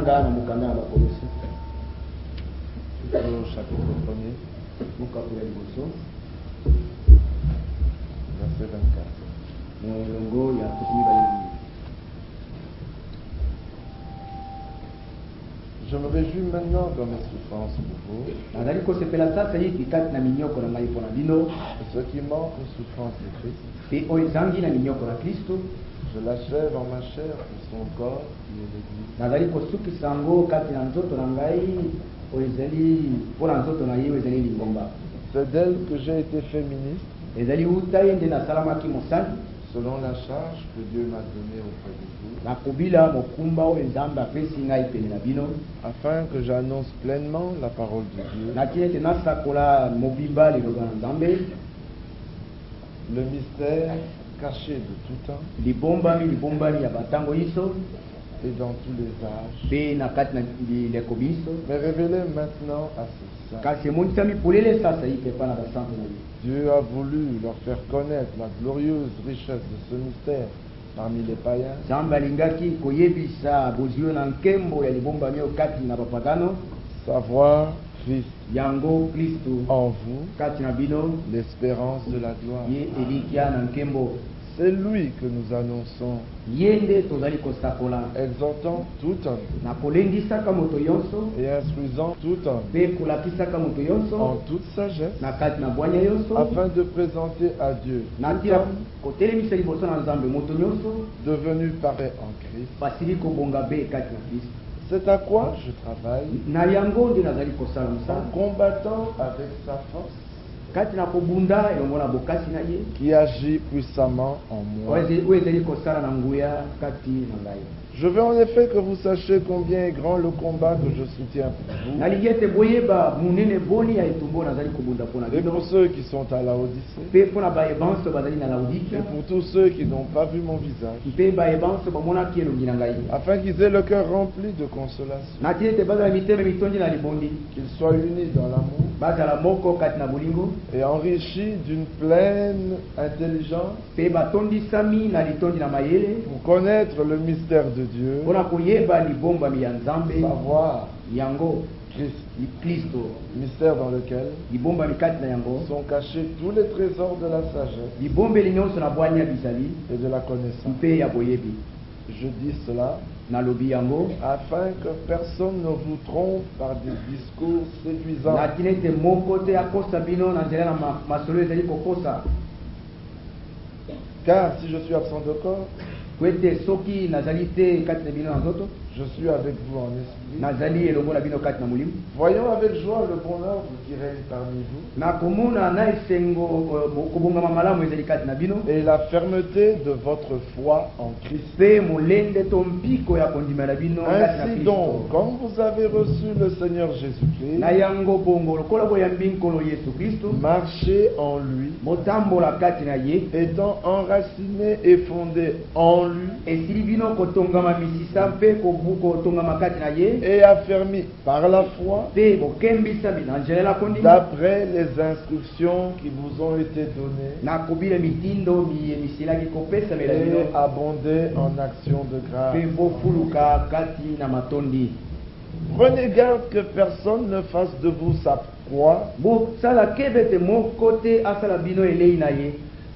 totanga na mukanda na bakolosi au chapitre 1er, mokapula liboso verset 24. molongo ya tukumi balingi. Je me réjouis maintenant dans mes souffrances pour vous. nazali kosepela sasa hiki kati na minyoko na ngai mpona bino Et ce qui manque aux souffrances de Christ, mpe oyo ezangi na minyoko na Kristo je l'achève en ma chair pour son corps qui est l'Église. nazali kosukisa yango kati na nzoto na ngai oyo ezali mpona nzoto na ye oyo ezali lingomba. C'est d'elle que j'ai été féministe, ezali uta ye nde nasalamaki mosali selon la charge que Dieu m'a donnée auprès de vous, nakobila mokumba oyo nzambe apesi ngai pene na bino afin que j'annonce pleinement la parole de Dieu, natina ete nasakola mobimba liloba na nzambe le mystère caché de tout temps libombami ya batango biso et dans tous les âges, mpe na kati na bileko biso mais révélé maintenant à ses saints. kasi emonisami polele sasa ite epa na basantu na ye. Dieu a voulu leur faire connaître la glorieuse richesse de ce mystère parmi les païens, nzambe alingaki koyebisa bozwi na nkembo ya libombami oyo kati na bapagano savoir Christ yango kristu en vous, kati na bino l'espérance de la gloire. ye elikia na nkembo. C'est lui que nous annonçons, ye nde tozali kosakola exhortant tout homme na kolendisaka moto nyonso et instruisant tout homme mpe kolakisaka moto en nyonso toute sagesse, na kati na bwanya nyonso afin de présenter à Dieu na tout ntina homme kotelemisa liboso na nzambe moto nyonso devenu parfait en Christ. basili kobonga be kati na kristo. C'est à quoi je travaille na yango nde nazali kosala en mosala combattant avec sa force kati na kobunda elongo na bokasi na ye qui agit puissamment en moi. oyo ezali kosala na nguya kati na ngai. Je veux en effet que vous sachiez combien est grand le combat que je soutiens pour vous nalingi ete boyeba monene boni ya etumbu nazali kobunda mpona et bino pour ceux qui sont à Laodicée mpe mpona bayebanso bazali na et laodikia pour tous ceux qui n'ont pas vu mon visage, mpe bayebanso bamonaki elongi na ngai afin qu'ils aient le cœur rempli de consolation, natina ete bazala mitema mitondi na libondi qu'ils soient unis dans l'amour bazala moko kati na bolingo et enrichis d'une pleine intelligence mpe batondisami na litondi na mayele pour connaître le mystère de Dieu, mpona koyeba libombami ya nzambe savoir yango Christ, kristo mystère dans lequel libombami kati na yango sont cachés tous les trésors de la sagesse libombeli nyonso na bwanya bizali et de la connaissance. mpe ya boyebi. Je dis cela nalobi yango afin que personne ne vous trompe par des discours séduisants, natina ete moko te akosa bino na nzela na masolo ezali kokosa. car si je suis absent de corps, po ete soki nazali te kati na bino na nzoto je suis avec vous en esprit, nazali elongo na bino kati na molimo voyons avec joie le bon ordre qui règne parmi vous na komona na esengo kobongama malamu ezali kati na bino et la fermeté de votre foi en Christ. mpe molende to mpiko ya kondima na bino kati na Ainsi kristo. donc, comme vous avez reçu le Seigneur Jésus-Christ, na yango bongo lokola boyambi nkolo yesu kristo marchez en lui, motambola kati na ye étant enraciné et fondé en lui esili bino kotongama misisa mpe kotongama kati na ye et affermi par la foi mpe bokembisami na nzela ya kondima d'après les instructions qui vous ont été données na kobila mitindo misilaki kopesamela bino et abonder en actions de grâce. mpe bofuluka kati na matondi. Prenez garde que personne ne fasse de vous sa proie bosala kebe te moko te asala bino elei na ye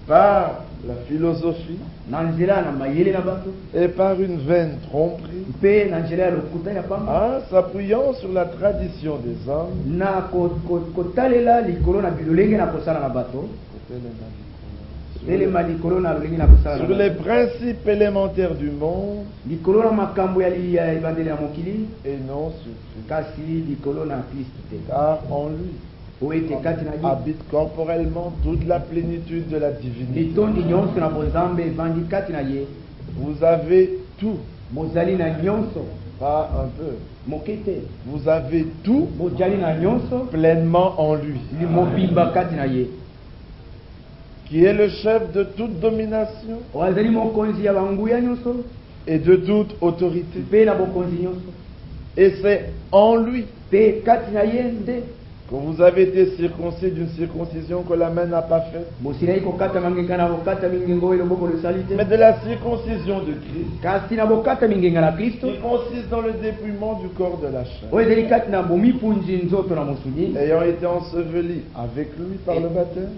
par la philosophie na nzela na mayele na bato et par une vaine tromperie, mpe na nzela ya lokuta ya pamba en s'appuyant sur la tradition des hommes. na kotalela likolo na bilolenge na kosala na bato telema likolo na lolenge na kosala Sur na les bato principes élémentaires du monde likolo na makambo ya ebandeli ya mokili et non sur Christ. kasi likolo na kristu te Car en lui po ete kati na ye habite corporellement toute la plénitude de la divinité. litondi nyonso na bozambe evandi kati na ye. Vous avez tout, bozali na nyonso pas un peu. moke te Vous avez tout bozali na nyonso pleinement en lui, mobimba kati na ye qui est le chef de toute domination oyo azali mokonzi ya banguya nyonso et de toute autorité. mpe na bokonzi nyonso Et c'est en lui mpe kati na ye nde que vous avez été circoncis d'une circoncision que la main n'a pas faite, mais de la circoncision de Christ, qui consiste dans le dépouillement du corps de la chair, ayant été enseveli avec lui par le baptême.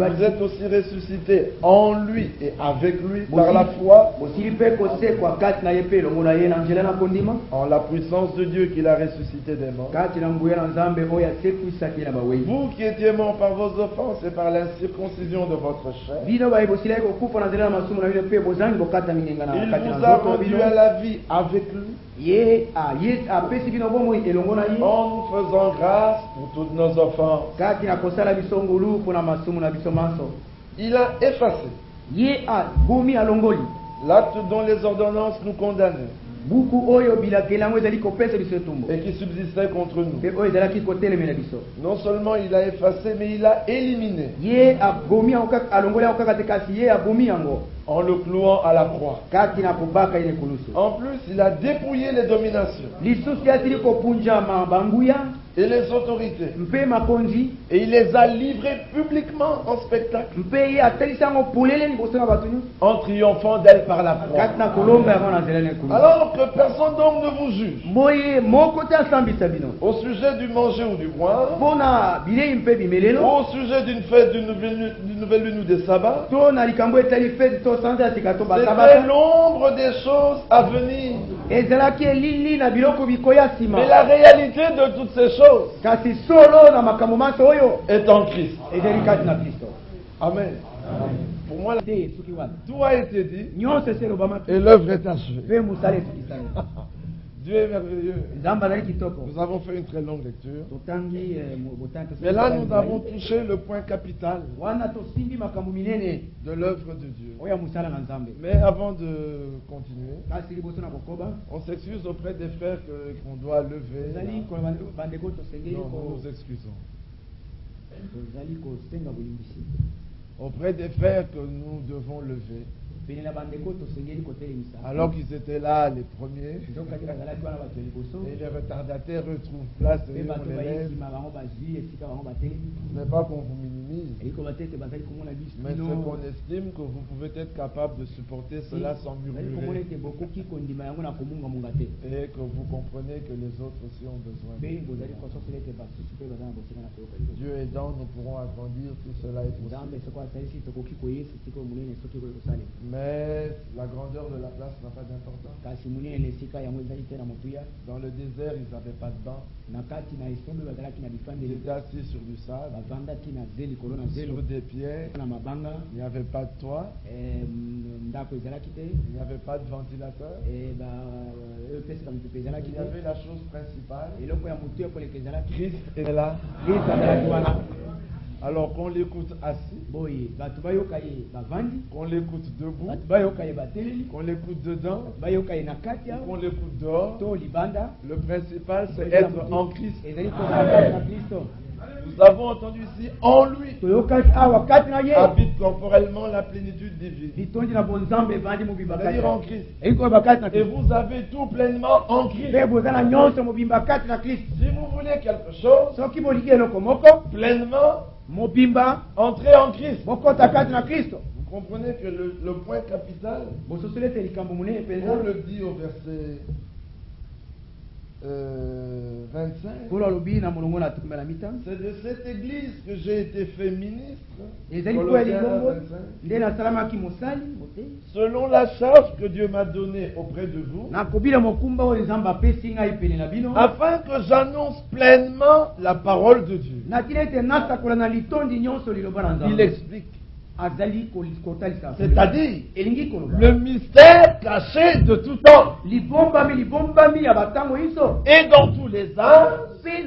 Vous êtes aussi ressuscités en lui et avec lui par la foi, en la puissance de Dieu qui l'a ressuscité des morts. Vous qui étiez morts par vos offenses et par l'incirconcision de votre chair, il vous a rendu à la vie avec lui, en nous faisant grâce pour toutes nos offenses. Il a effacé l'acte dont les ordonnances nous condamnaient et qui subsistait contre nous. Non seulement il a effacé, mais il a éliminé en le clouant à la croix. En plus, il a dépouillé les dominations et les autorités, et il les a livrées publiquement en spectacle, en triomphant d'elles par la croix. Alors que personne donc ne vous juge au sujet du manger ou du boire, ou au sujet d'une fête, d'une nouvelle lune ou des sabbats. C'était l'ombre des choses à venir. Mais la réalité de toutes ces choses est en Christ. Amen. Pour moi, tout a été dit et l'œuvre est achevée. Dieu est merveilleux. Nous avons fait une très longue lecture. Mais là, nous avons touché le point capital de l'œuvre de Dieu. Mais avant de continuer, on s'excuse auprès des frères qu'on doit lever. Non, nous nous excusons. Auprès des frères que nous devons lever, alors qu'ils étaient là les premiers, et les retardataires retrouvent place et on les lève. Ce n'est pas qu'on vous minimise, mais c'est qu'on estime que vous pouvez être capable de supporter cela sans murmurer, et que vous comprenez que les autres aussi ont besoin. Dieu aidant, nous pourrons agrandir, tout cela est possible. Mais la grandeur de la place n'a pas d'importance. Dans le désert, ils n'avaient pas de banc. Ils étaient assis sur du sable, sur des pierres. Il n'y avait pas de toit. Il n'y avait pas de ventilateur. Il y avait la chose principale. Christ est là. Alors qu'on l'écoute assis, qu'on l'écoute debout, qu'on l'écoute dedans, qu'on l'écoute dehors, le principal c'est être en Christ. Nous avons entendu ici, en lui habite corporellement la plénitude divine. C'est-à-dire en Christ. Et vous avez tout pleinement en Christ. Si vous voulez quelque chose, pleinement, entrez en Christ. Vous comprenez que le point capital, on le dit au verset 25, c'est de cette église que j'ai été fait ministre, selon la charge que Dieu m'a donnée auprès de vous, afin que j'annonce pleinement la parole de Dieu. Il explique. C'est-à-dire le mystère caché de tout temps et dans tous les âges, mais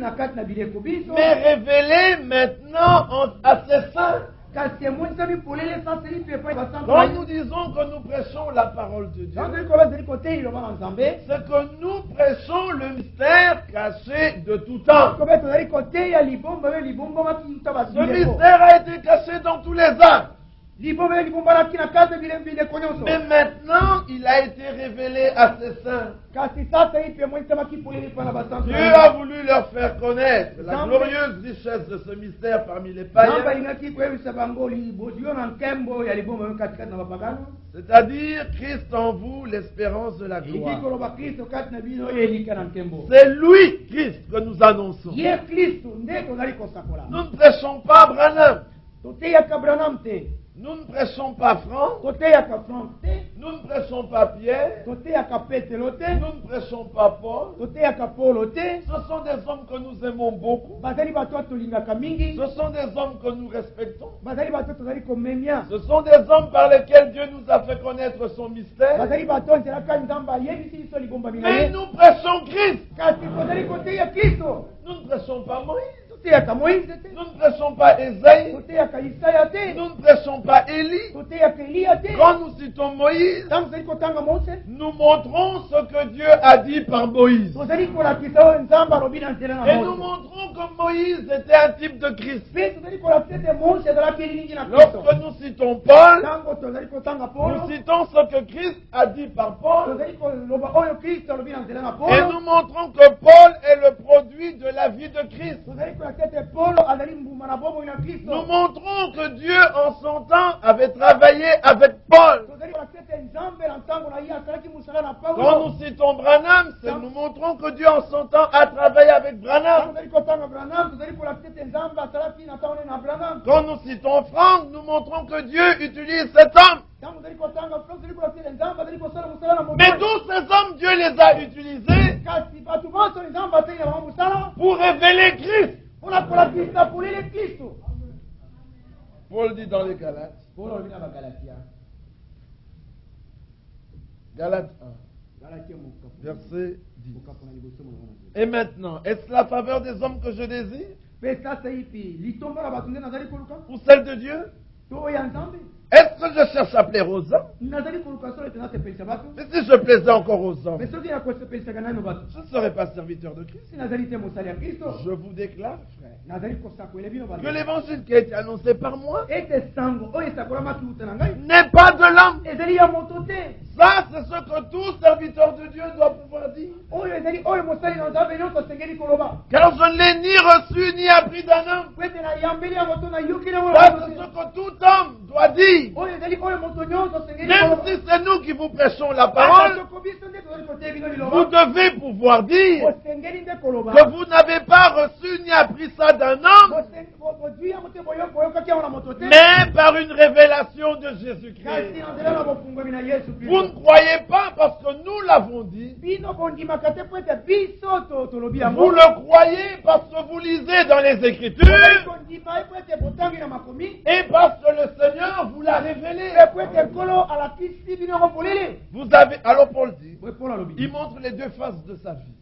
révélé maintenant à ses saints. Quand nous disons que nous prêchons la parole de Dieu, c'est que nous prêchons le mystère caché de tout temps. Ce mystère a été caché dans tous les âges. Mais maintenant, il a été révélé à ses saints. Dieu a voulu leur faire connaître la glorieuse richesse de ce mystère parmi les païens. C'est-à-dire Christ en vous, l'espérance de la gloire. C'est lui, Christ, que nous annonçons. Nous ne prêchons pas Branham. Nous ne prêchons pas Franck. Nous ne prêchons pas Pierre. Nous ne prêchons pas Paul. Ce sont des hommes que nous aimons beaucoup. Ce sont des hommes que nous respectons. Ce sont des hommes par lesquels Dieu nous a fait connaître son mystère. Mais nous prêchons Christ. Nous ne prêchons pas Moïse. Nous ne prêchons pas Ésaïe. Nous ne prêchons pas Élie. Quand nous citons Moïse, nous montrons ce que Dieu a dit par Moïse. Et nous montrons que Moïse était un type de Christ. Lorsque nous citons Paul, nous citons ce que Christ a dit par Paul. Et nous montrons que Paul est le produit de la vie de Christ. Nous montrons que Dieu en son temps avait travaillé avec Paul. Quand nous citons Branham, nous montrons que Dieu en son temps a travaillé avec Branham. Quand nous citons Franck, nous montrons que Dieu utilise cet homme. Mais tous ces hommes, Dieu les a utilisés pour révéler Christ. Paul dit dans les Galates, Galates 1, verset 10. Et maintenant, est-ce la faveur des hommes que je désire ou celle de Dieu? Est-ce que je cherche à plaire aux hommes? Mais si je plaisais encore aux hommes, je ne serais pas serviteur de Christ. Je vous déclare, frère, que l'évangile qui a été annoncé par moi n'est pas de l'homme. Ça, c'est ce que tout serviteur de Dieu doit pouvoir dire. Car je ne l'ai ni reçu ni appris d'un homme. Ça, c'est ce que tout homme doit dire. Même si c'est nous qui vous prêchons la parole, vous devez pouvoir dire que vous n'avez pas reçu ni appris ça d'un homme, mais par une révélation de Jésus-Christ. Vous ne croyez pas parce que nous l'avons dit. Vous le croyez parce que vous lisez dans les Écritures et parce que le Seigneur vous l'a révélé. Vous avez, alors Paul dit, il montre les deux faces de sa vie.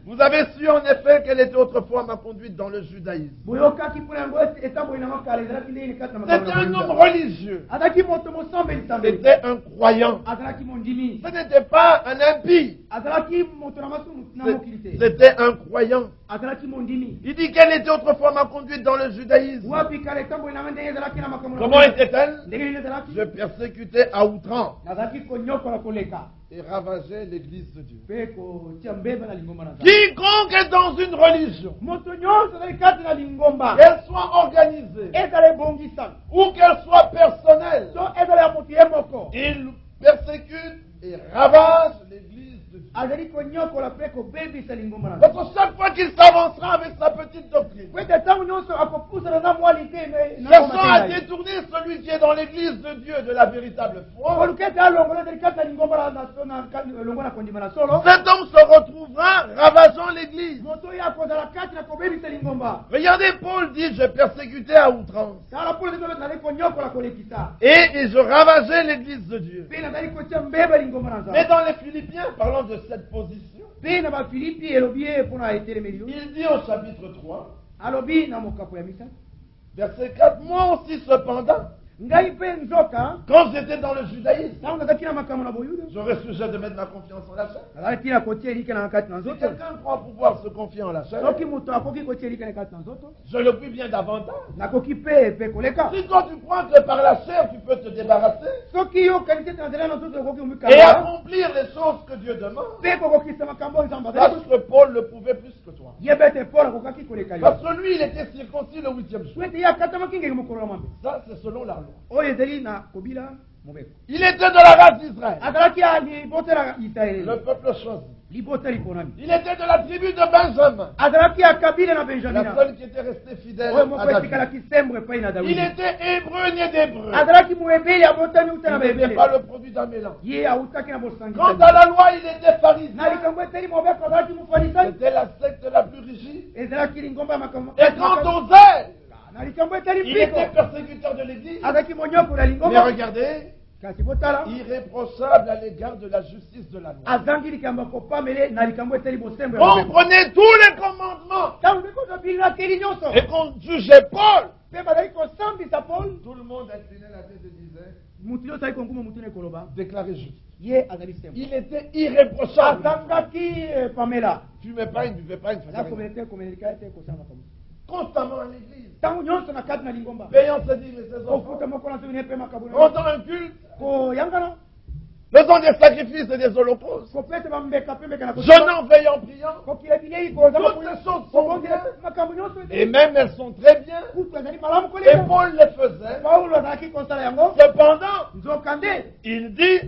Vous avez su en effet quelle était autrefois ma conduite dans le judaïsme. C'était un homme religieux. C'était un croyant. Ce n'était pas un impie. C'était un croyant. Il dit quelle était autrefois ma conduite dans le judaïsme. Comment était-elle? Je persécutais à outrance et ravageait l'église de Dieu. Quiconque est dans une religion, qu'elle soit organisée ou qu'elle soit personnelle, il persécute et ravage l'église de Dieu. Parce que chaque fois qu'il s'avancera avec sa petite doctrine, cherchant à détourner celui qui est dans l'église de Dieu de la véritable foi, cet homme se retrouvera ravageant l'église. Regardez, Paul dit, je persécutais à outrance et je ravageais l'église de Dieu. Mais dans les Philippiens, parlant de cette position, il dit au chapitre 3, verset 4, moi aussi cependant, Quand j'étais dans le judaïsme, j'aurais sujet de mettre ma confiance en la chair. Si quelqu'un croit pouvoir se confier en la chair, je le puis bien davantage. Si toi tu crois que par la chair tu peux te débarrasser et accomplir les choses que Dieu demande, parce que Paul le pouvait plus que toi. Parce que lui, il était circoncis le 8e jour. Ça, c'est selon la loi. Il était de la race d'Israël, le peuple choisi. Il était de la tribu de Benjamin, la seule qui était restée fidèle à David. Il était hébreu né d'hébreu. Il n'était pas le produit d'un mélange. Quant à la loi, il était pharisien. C'était la secte la plus rigide. Et quant au zèle, il était persécuteur de l'église. Mais regardez, irréprochable à l'égard de la justice de la loi. On prenait tous les commandements et qu'on jugeait Paul. Tout le monde inclinait la tête et disait, déclaré juste. Il était irréprochable. Fumait pas, il ne buvait pas, il ne faisait rien. Constamment à l'église, payant ses dîmes et ses offrandes, rendant un culte, faisant des sacrifices et des holocaustes, jeûnant, veillant, priant. Toutes ces choses sont bien, et même elles sont très bien, et Paul les faisait. Cependant, il dit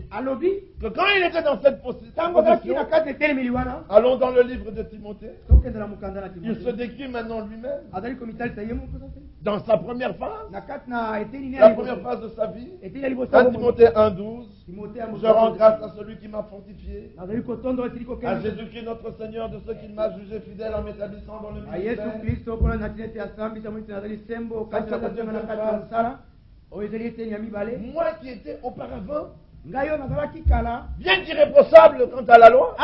que quand il était dans cette position, allons dans le livre de Timothée, il se décrit maintenant lui-même dans sa première phase, la première phase de sa vie. 1 Timothée 1,12. Je rends grâce à celui qui m'a fortifié, à Jésus-Christ notre Seigneur, de ce qu'il m'a jugé fidèle en m'établissant dans le ministère. Moi qui étais auparavant bien qu'irréprochable quant à la loi,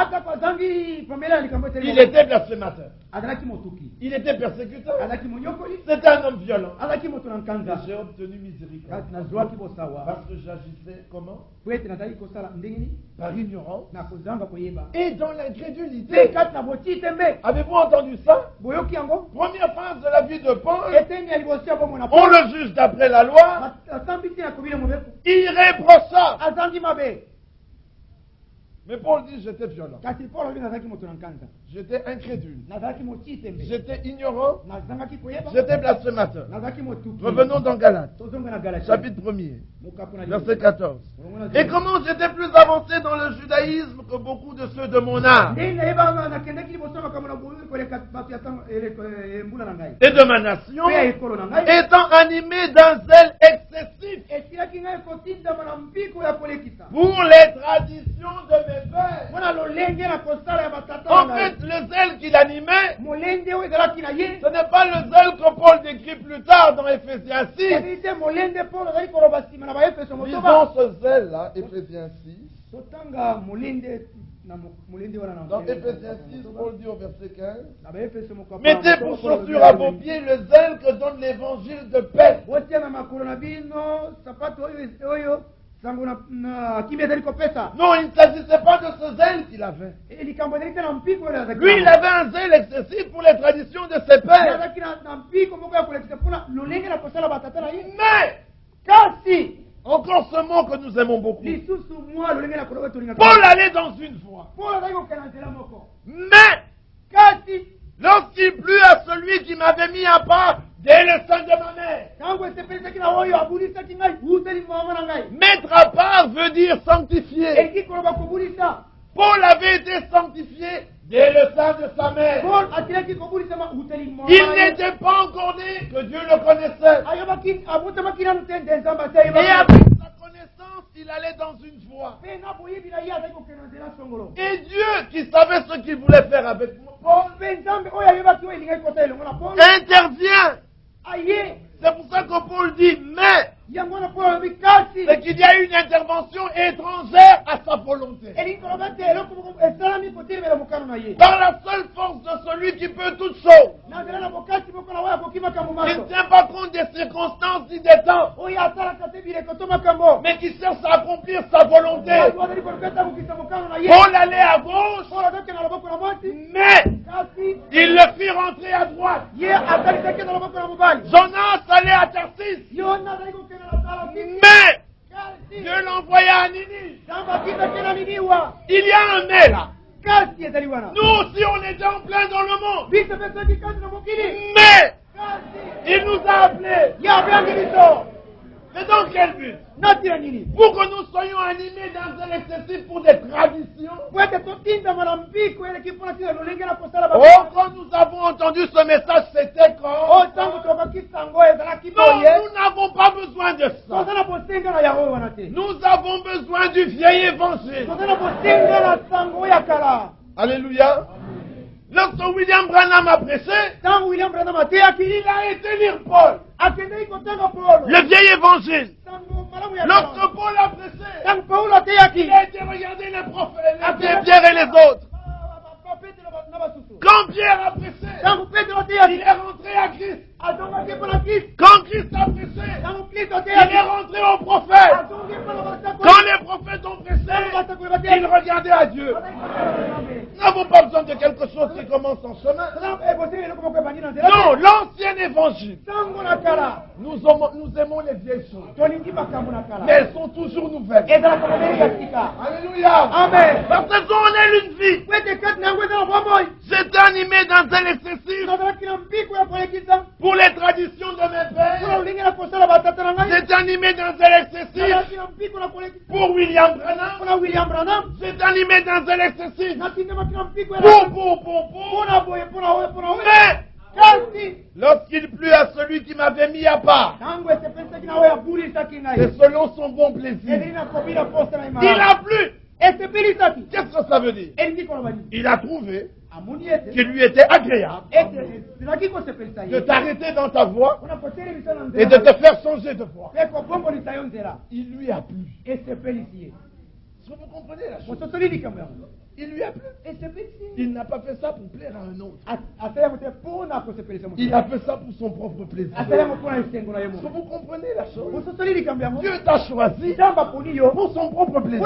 il était blasphémateur, il était persécuteur, c'était un homme violent. J'ai obtenu miséricorde parce que j'agissais comment? Par ignorance et dans l'incrédulité. Avez-vous entendu ça? Première phase de la vie de Paul, on le juge d'après la loi, irréprochable. Mais Paul dit j'étais violent, j'étais incrédule, j'étais ignorant, j'étais blasphémateur. Revenons dans Galates, chapitre 1er, verset 14. Et comment j'étais plus avancé dans le judaïsme que beaucoup de ceux de mon âge et de ma nation, étant animé d'un zèle excessif pour les traditions de mes pères. En fait, le zèle qu'il animait, ce n'est pas le zèle que Paul décrit plus tard dans Éphésiens 6. Lisons ce zèle-là, Éphésiens 6. Dans Éphésiens 6, Paul dit au verset 15, mettez pour chaussure à vos pieds le zèle que donne l'évangile de paix. Non, il ne s'agissait pas de ce zèle qu'il avait. Lui, il avait un zèle excessif pour les traditions de ses pères. Mais, encore ce mot que nous aimons beaucoup, Paul allait dans une voie. Mais, lorsqu'il plut à celui qui m'avait mis à part dès le sein de ma mère. Mettre à part veut dire sanctifier. Paul avait été sanctifié dès le sein de sa mère. Il n'était pas encore né que Dieu le connaissait. Et avec sa connaissance, il allait dans une voie. Et Dieu, qui savait ce qu'il voulait faire avec Paul, intervient. C'est pour ça que Paul dit, mais c'est qu'il y a une intervention étrangère à sa volonté. Par la seule force de celui qui peut toutes choses. Il ne tient pas compte des circonstances ni des temps, mais qui cherche à accomplir sa volonté. Paul allait à gauche, mais il le fit rentrer à droite. Jonas allait à Tarsis, mais Dieu l'envoya à Ninive. Il y a un mais là. Nous aussi on est déjà en plein dans le monde, mais il nous a appelés. Mais dans quel but? Pour que nous soyons animés dans un excessif pour des traditions. Oh, quand nous avons entendu ce message, c'était quand? Non, nous n'avons pas besoin de ça. Nous avons besoin du vieil évangile. Alléluia. Lorsque William Branham a prêché, il a été lire Paul. Le vieil évangile. Lorsque Paul a prêché, il a été regarder les prophètes, les Pierre et les autres. Quand Pierre a prêché, il est rentré à Christ. Quand Christ a prêché, il est rentré aux prophètes. Quand les prophètes ont prêché, ils regardaient à Dieu. Nous n'avons pas besoin de quelque chose qui commence en chemin. Non, l'ancien évangile. Nous aimons les vieilles choses, mais elles sont toujours nouvelles. Alléluia. Amen. Parce que on est une vie. J'étais animé dans un excessif pour les traditions de mes pères. J'étais animé dans un excessif pour William Branham. J'étais animé dans un excessif mais lorsqu'il plut à celui qui m'avait mis à part, c'est selon son bon plaisir. Il a plu. Qu'est-ce que ça veut dire? Il a trouvé qu'il lui était agréable de t'arrêter dans ta voie et de te faire changer de voie. Il lui a plu. Est-ce que vous comprenez la chose? Il lui a plu. Il n'a pas fait ça pour plaire à un autre. Il a fait ça pour son propre plaisir. Est-ce que vous comprenez la chose? Dieu t'a choisi pour son propre plaisir.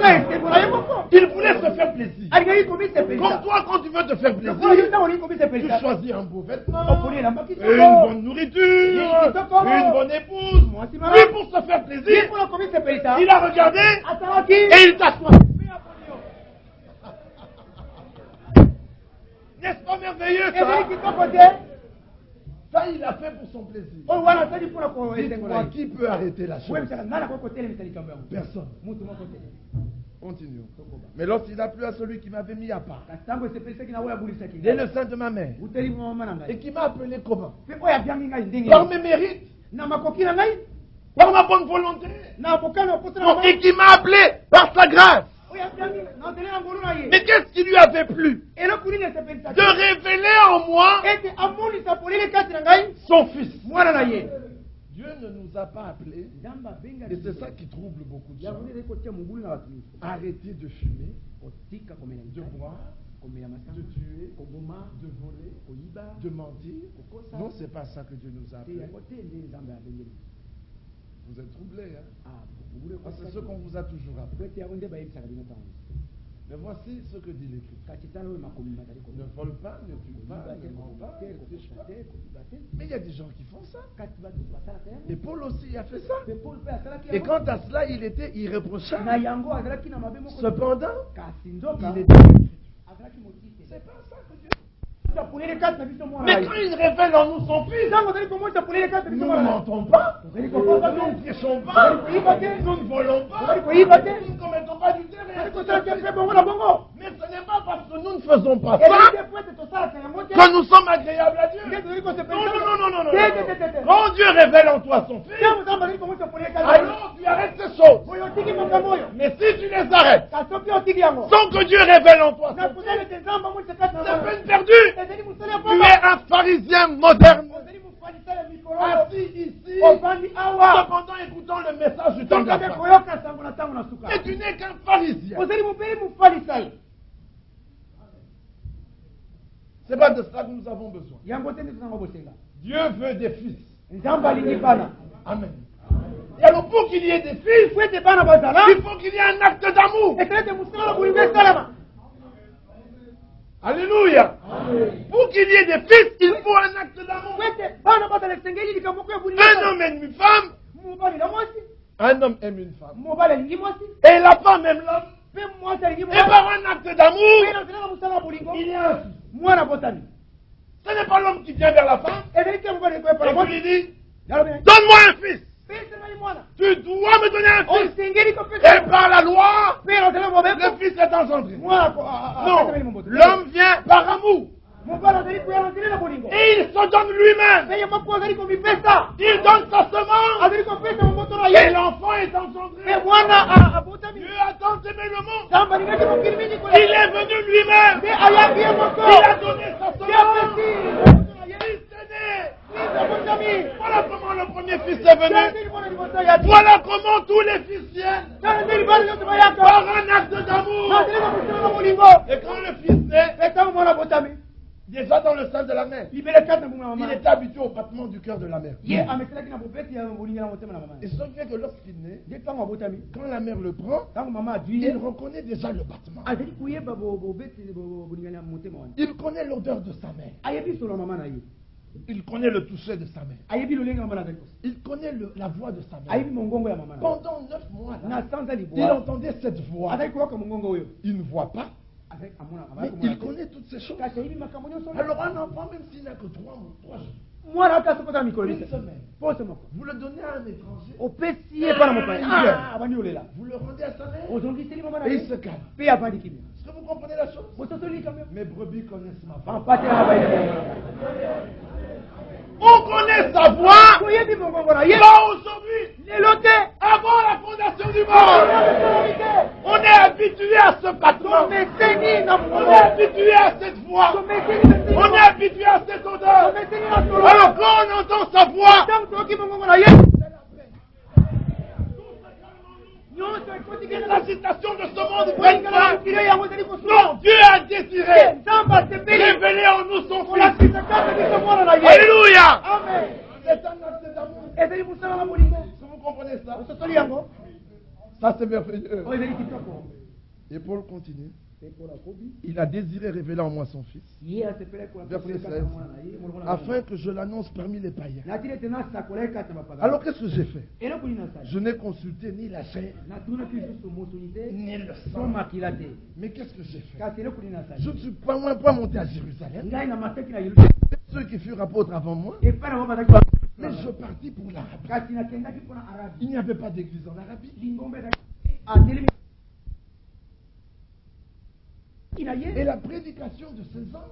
Il voulait se faire plaisir. Comme toi, quand tu veux te faire plaisir, tu choisis un beau vêtement, une bonne nourriture, une bonne épouse. Lui, pour se faire plaisir, il a regardé et il t'a choisi. N'est-ce pas merveilleux ça? Ça, il a fait pour son plaisir. Dites-moi, qui peut arrêter la chose? Personne. Continuons. Mais lorsqu'il a plu à celui qui m'avait mis à part, dès le sein de ma mère, et qui m'a appelé comment? Par mes mérites, par ma bonne volonté, et qui m'a appelé par sa grâce. Mais qu'est-ce qui lui avait plu? De révéler en moi son fils. Dieu ne nous a pas appelés, et c'est ça qui trouble beaucoup de gens. Arrêtez de fumer, de boire, de tuer, de voler, de mentir. Non, c'est pas ça que Dieu nous a appelés. Vous êtes troublés, hein? C'est ce qu'on vous a toujours appris. Mais voici ce que dit l'Écriture. Ne vole pas, ne tue pas, ne ment pas, ne triche pas. Mais il y a des gens qui font ça. Et Paul aussi a fait ça. Et quant à cela, il était irréprochable. Cependant, il était... C'est pas ça que Dieu... Mais quand il révèle en nous son fils, nous ne mentons pas, nous ne trichons pas, nous ne volons pas, nous ne commettons pas du terrain. Mais ce n'est pas parce que nous ne faisons pas ça que nous sommes agréables à Dieu. Non. Quand Dieu révèle en toi son fils, alors tu arrêtes ces choses. Mais si tu les arrêtes sans que Dieu révèle en toi son fils, c'est peine perdue. Tu es un pharisien moderne. assis ici, cependant écoutant le message du temps de la fin. Et tu n'es qu'un pharisien. C'est pas de ça que nous avons besoin. Dieu veut des fils. Amen. Et alors pour qu'il y ait des fils, il faut qu'il y ait un acte d'amour. Alléluia. Pour qu'il y ait des fils, il faut un acte d'amour. Un homme aime une femme. Un homme aime une femme. Et la femme aime l'homme. Et par un acte d'amour, il y a un fils. Ce n'est pas l'homme qui vient vers la femme et qui lui dit, donne-moi un fils. Tu dois me donner un fils. Et par la loi, le fils est engendré. Non, l'homme vient par amour. Et il se donne lui-même. Il donne sa semence. Et l'enfant est engendré. Dieu a tant aimé le monde. Il est venu lui-même. Il a donné sa semence. Voilà comment le premier fils est venu. Voilà comment tous les fils viennent. Par un acte d'amour. Et quand le fils naît, déjà dans le sein de la mère, il est habitué au battement du cœur de la mère. Et ce qui fait que lorsqu'il naît, quand la mère le prend, il reconnaît déjà le battement. Il connaît l'odeur de sa mère. Il connaît le toucher de sa mère. Il connaît la voix de sa mère. Pendant 9 mois, il entendait cette voix. Il ne voit pas. Mais il connaît toutes ces choses. Alors un enfant, même s'il n'a que 3 jours, une semaine, vous le donnez à un étranger, vous le rendez à sa mère et il se calme. Est-ce que vous comprenez la chose? Mes brebis connaissent ma voix. On connaît sa voix. Pas aujourd'hui. Avant la fondation du monde. On est habitué à ce battement. On est habitué à cette voix. On est habitué à cette odeur. Alors quand on entend sa voix, l'agitation de ce monde prenne fin. Non, Dieu a désiré révéler en nous son Fils. Alléluia. C'est un acte d'amour. Est-ce que vous comprenez ça? Ça c'est merveilleux. Et Paul continue. Il a désiré révéler en moi son Fils. Verset 16. Afin que je l'annonce parmi les païens. Alors qu'est-ce que j'ai fait? Je n'ai consulté ni la chair, ni le sang. Mais qu'est-ce que j'ai fait? Je ne suis pas monté à Jérusalem. Ceux qui furent apôtres avant moi. Mais je partis pour l'Arabie. Il n'y avait pas d'église en Arabie. Et la prédication de ces hommes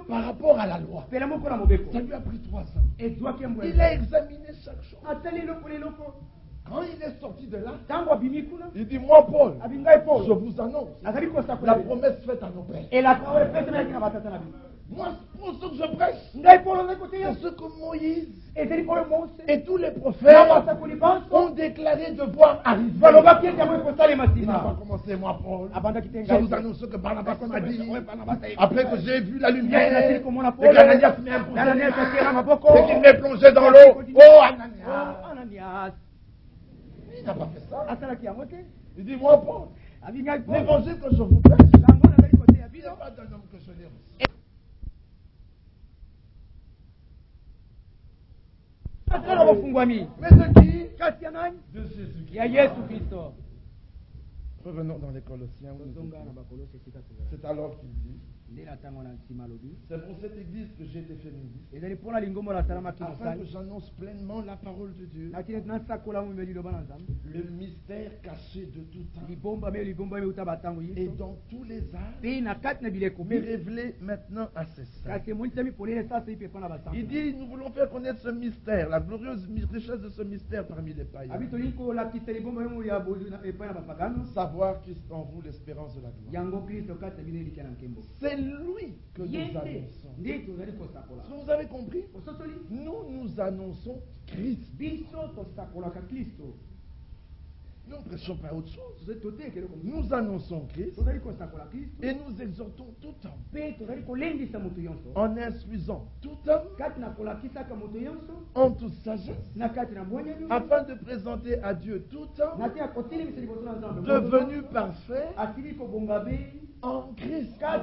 par rapport à la loi, ça lui a pris 3 ans. Il a examiné chaque chose. Quand il est sorti de là, il dit, moi Paul, je vous annonce la promesse faite à nos pères. Moi, pour ce que je prêche, c'est ce que Moïse et tous les prophètes ont déclaré devoir arriver. Il n'a pas commencé, moi Paul. Je vous annonce ce que Barnabas m'a dit. Après que j'ai vu la lumière, et qu'Ananias m'est imposé, et qu'il m'est plongé dans l'eau. Oh Ananias! Il n'a pas fait ça. Il dit, moi Paul, l'évangile que je vous prêche, il n'y a pas d'un homme que je l'ai reçu. Mais de qui? De Jésus-Christ. Revenons dans les Colossiens. C'est alors qu'il dit, c'est pour cette église que j'ai été féministe, afin que j'annonce pleinement la parole de Dieu, le mystère caché de tout temps, et dans tous les âges, mais révélé maintenant à ses saints. Il dit, nous voulons faire connaître ce mystère, la glorieuse richesse de ce mystère parmi les païens. Savoir Christ en vous, l'espérance de la gloire. C'est lui que nous annonçons. Est-ce que vous avez compris? Nous annonçons Christ. Nous ne prêchons pas autre chose. Nous annonçons Christ et nous exhortons tout homme en instruisant tout homme en toute sagesse afin de présenter à Dieu tout homme devenu parfait en Christ. Pas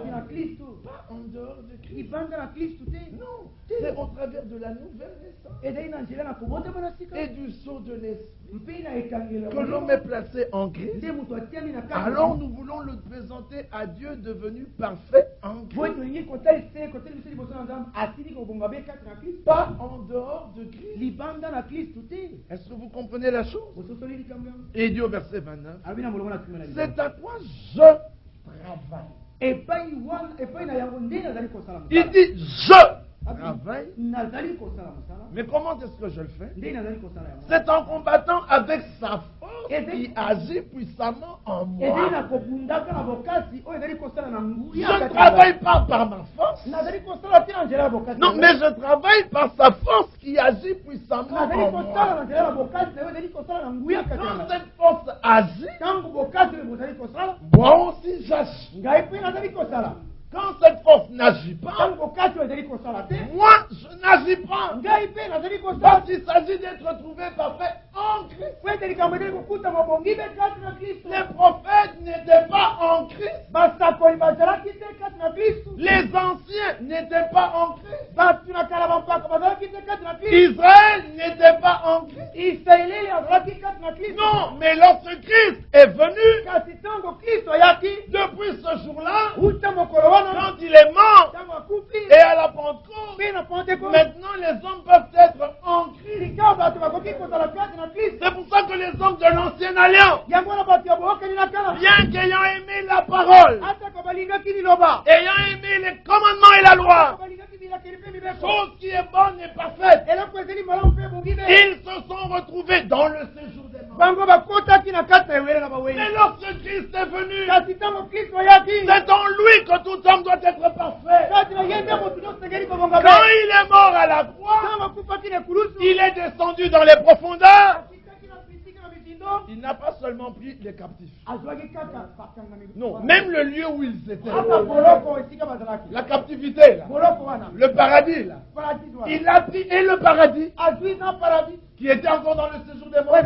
en dehors de Christ. Non, c'est au travers de la nouvelle naissance et du sceau de l'esprit que l'homme est placé en Christ. Alors nous voulons le présenter à Dieu devenu parfait en Christ. Pas en dehors de Christ. Est-ce que vous comprenez la chose? Et il dit au verset 29, c'est à quoi je travaille. Il dit je travaille. Mais comment est-ce que je le fais? C'est en combattant avec sa force qui agit puissamment en moi. Je ne travaille pas par ma force. Non, mais je travaille par sa force qui agit puissamment en moi. Quand cette force agit, moi aussi j'agis. Quand cette force n'agit pas, moi je n'agis pas. Parce qu'il s'agit d'être trouvé parfait en Christ. Les prophètes n'étaient pas en Christ. Les anciens n'étaient pas en Christ. Israël n'était pas en Christ. Non, mais lorsque Christ est venu, depuis ce jour-là, quand il est mort, et à la Pentecôte, maintenant les hommes peuvent être en Christ. C'est pour ça que les hommes de l'ancienne alliance, bien qu'ayant aimé la parole, ayant aimé les commandements et la loi, chose qui est bonne et parfaite, ils se sont retrouvés dans le séjour des morts. Mais lorsque Christ est venu, c'est en lui que tout homme doit être parfait. Quand il est mort à la croix, il est descendu dans les profondeurs. Il n'a pas seulement pris les captifs. Non, même le lieu où ils étaient. La captivité, là. Le paradis, là. Il a pris et le paradis qui était encore dans le séjour des morts.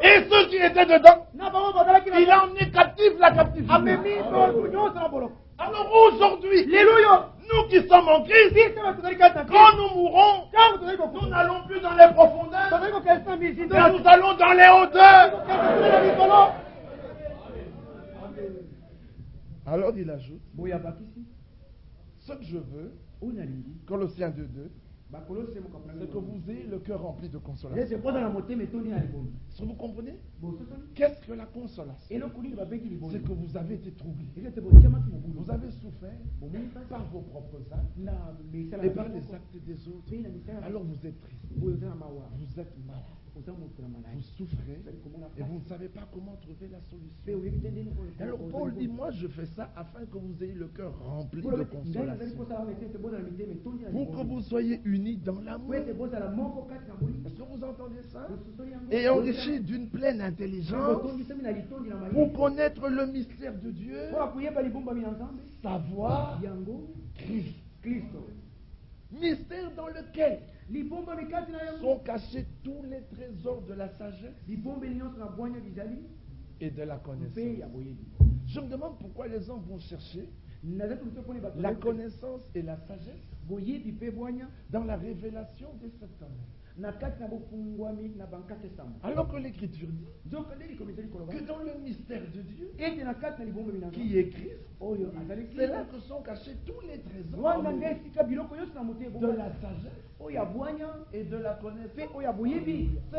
Et ceux qui étaient dedans, il a emmené captif la captivité. Alors aujourd'hui, nous qui sommes en Christ, quand nous mourrons, nous n'allons plus dans les profondeurs, mais nous allons dans les hauteurs. Alors il ajoute, ce que je veux, Colossiens 2:2, c'est que vous ayez le cœur rempli de consolation. Est-ce que vous comprenez? Qu'est-ce que la consolation? C'est que vous avez été troublés. Vous avez souffert par vos propres actes et par les actes des autres. Alors vous êtes triste. Vous êtes malade. Vous souffrez et vous ne savez pas comment trouver la solution. Alors Paul dit, moi je fais ça afin que vous ayez le cœur rempli de consolation. Pour que vous soyez unis dans l'amour. Est-ce que vous entendez ça? Et enrichis d'une pleine intelligence pour connaître le mystère de Dieu, savoir Christ. Mystère dans lequel sont cachés tous les trésors de la sagesse et de la connaissance. Je me demande pourquoi les hommes vont chercher la connaissance et la sagesse dans la révélation de cet homme. Alors que l'Écriture dit que dans le mystère de Dieu, qui est Christ, c'est là que sont cachés tous les trésors de la sagesse et de la connaissance. C'est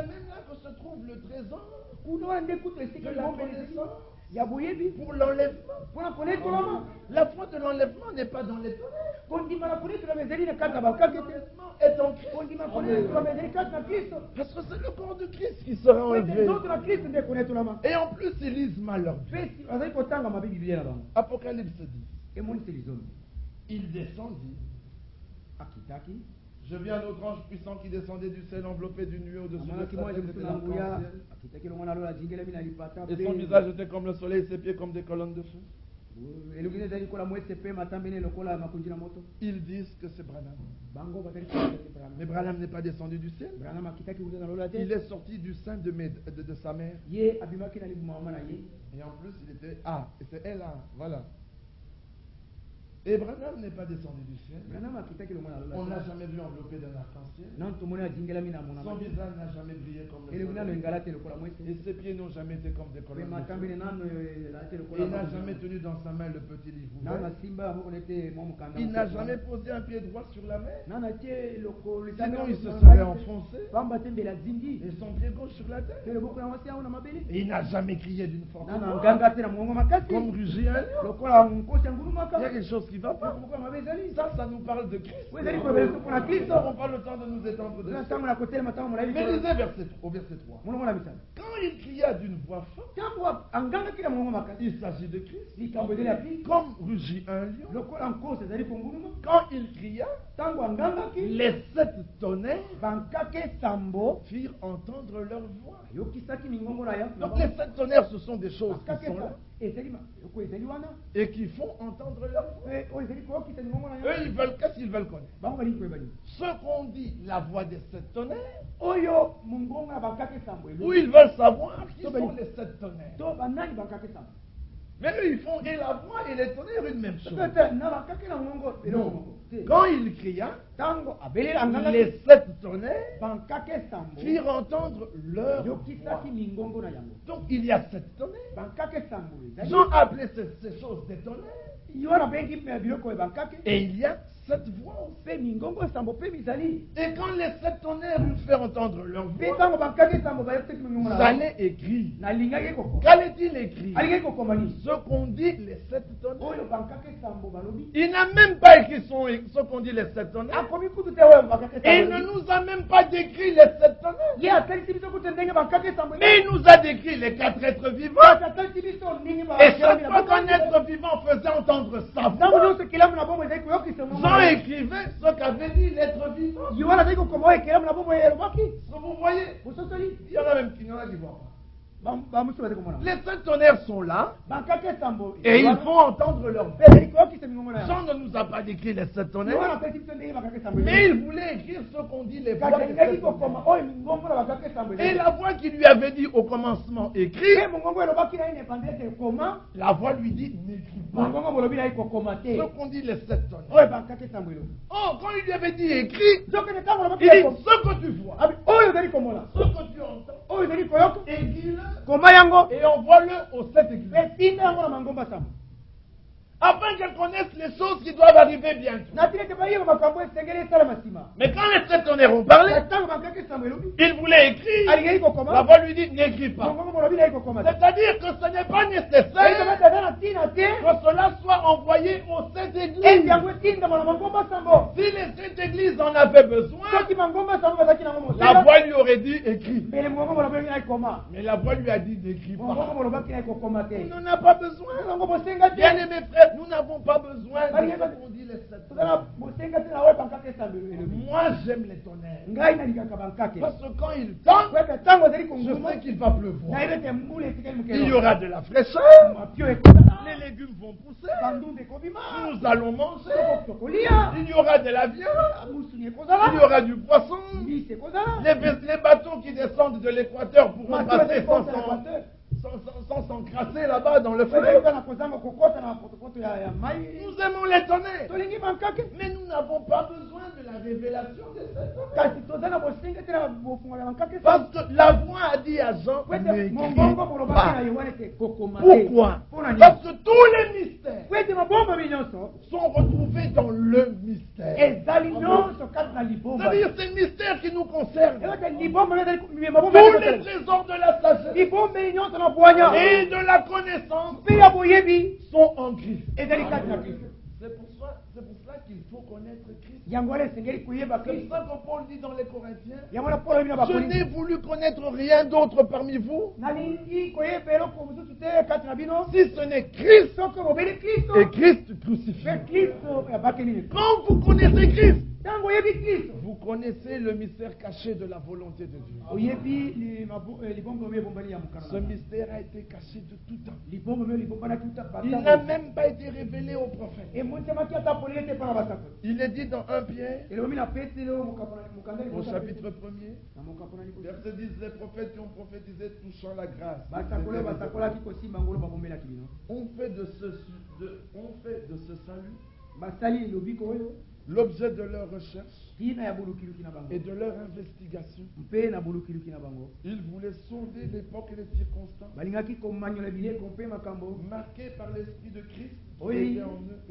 même là que se trouve le trésor de la connaissance. Pour l'enlèvement. La foi de l'enlèvement n'est pas dans les tonnerres. L'enlèvement est en Christ. Parce que c'est le corps de Christ qui sera enlevé. Et en plus, ils lisent mal leur Bible. Apocalypse 10. il descendit. Je vis un autre ange puissant qui descendait du ciel enveloppé d'une nuée au-dessus de sa tête, c'était l'arc-en-ciel. Et son visage était comme le soleil, ses pieds comme des colonnes de feu. Ils disent que c'est Branham. Mais Branham n'est pas descendu du ciel. Il est sorti du sein de sa mère. Et en plus, il était et c'est elle, voilà. Et Branham n'est pas descendu du ciel. On n'a jamais vu enveloppé d'un arc-en-ciel. Son visage n'a jamais brillé comme le soleil. Et ses pieds n'ont jamais été comme des colonnes de feu. Il n'a jamais tenu dans sa main le petit livre ouvert. Il n'a jamais posé un pied droit sur la mer. Sinon il se serait enfoncé. Et son pied gauche sur la terre. Et il n'a jamais crié d'une forte voix comme rugit un lion. Il y a quelque chose qui va pas. Ça nous parle de Christ. On n'aura pas le temps de nous étendre dessus. Mais lisez au verset 3. Quand il cria d'une voix forte, il s'agit de Christ. Comme rugit un lion. Quand il cria, les 7 tonnerres firent entendre leur voix. Donc les 7 tonnerres, ce sont des choses qui sont là et qui font entendre leur voix. Eux, ils veulent, qu'est-ce qu'ils veulent connaître? Ce qu'on dit, la voix des 7 tonnerres, ou ils veulent savoir qui sont les 7 tonnerres. Mais eux, ils font et la voix et les tonnerres une même chose. Non. Quand il cria, les 7 tonnerres firent entendre leur voix. Donc il y a 7 tonnerres. Jean a appelé ces choses des tonnerres. Et il y a 7 voix aussi. Et quand les 7 tonnerres nous font entendre leur voix, vous allez écrire. Qu'allait-il écrire? Ce qu'on dit les 7 tonnerres. Il n'a même pas écrit ce qu'on dit les 7 tonnerres. Et il ne nous a même pas décrit les 7 tonnerres. Mais il nous a décrit les 4 êtres vivants. Et chaque fois qu'un être vivant faisait entendre sa voix, Jean écrivait ce qu'avait dit l'être vivant. Vous voyez, il y en a même qui voient pas. Les 7 tonnerres sont là et ils font entendre leur voix. Jean ne nous a pas décrit les 7 tonnerres, mais il voulait écrire ce qu'on dit les voix des 7 tonnerres. Et la voix qui lui avait dit au commencement écrit, la voix lui dit n'écris pas ce qu'on dit les 7 tonnerres. Oh, quand il lui avait dit écrit, il dit ce que tu vois, ce que tu entends, écris-le et envoie-le aux 7 églises. Afin qu'elles connaissent les choses qui doivent arriver bientôt. Mais quand les 7 tonnerres ont parlé, il voulait écrire. La voix lui dit n'écris pas. C'est-à-dire que ce n'est pas nécessaire que cela soit envoyé aux 7 églises. Si les 7 églises en avaient besoin, la voix lui aurait dit écris. Mais la voix lui a dit n'écris pas. On n'en a pas besoin. Bien aimés frères, nous n'avons pas besoin de ce qu'on dit les 7 tonnerres. Moi j'aime les tonnerres. Parce que quand il tombe, je sais qu'il va pleuvoir. Il y aura de la fraîcheur. Les légumes vont pousser. Nous allons manger. Il y aura de la viande. Il y aura du poisson. Les bateaux qui descendent de l'équateur pourront passer sans s'encrasser là-bas dans le feu. Nous aimons les tonnerres. Mais nous n'avons pas besoin de la révélation de ces tonnerres. Parce que la voix a dit à Jean, n'écris pas. Pourquoi? Parce que tous les mystères sont retrouvés dans le mystère. C'est-à-dire c'est le mystère qui nous concerne. Tous les trésors de la sagesse et de la connaissance sont en Christ. C'est pour cela qu'il faut connaître Christ. C'est ça que Paul dit dans les Corinthiens. Je n'ai voulu connaître rien d'autre parmi vous, si ce n'est Christ et Christ crucifié. Quand vous connaissez Christ, vous connaissez le mystère caché de la volonté de Dieu. Ce mystère a été caché de tout temps. Il n'a même pas été révélé aux prophètes. Il est dit dans 1 Pierre, au chapitre 1er, verset 10, les prophètes qui ont prophétisé touchant la grâce. On fait de ce salut l'objet de leur recherche et de leur investigation. Ils voulaient sauver l'époque et les circonstances marquées par l'Esprit de Christ qui était en eux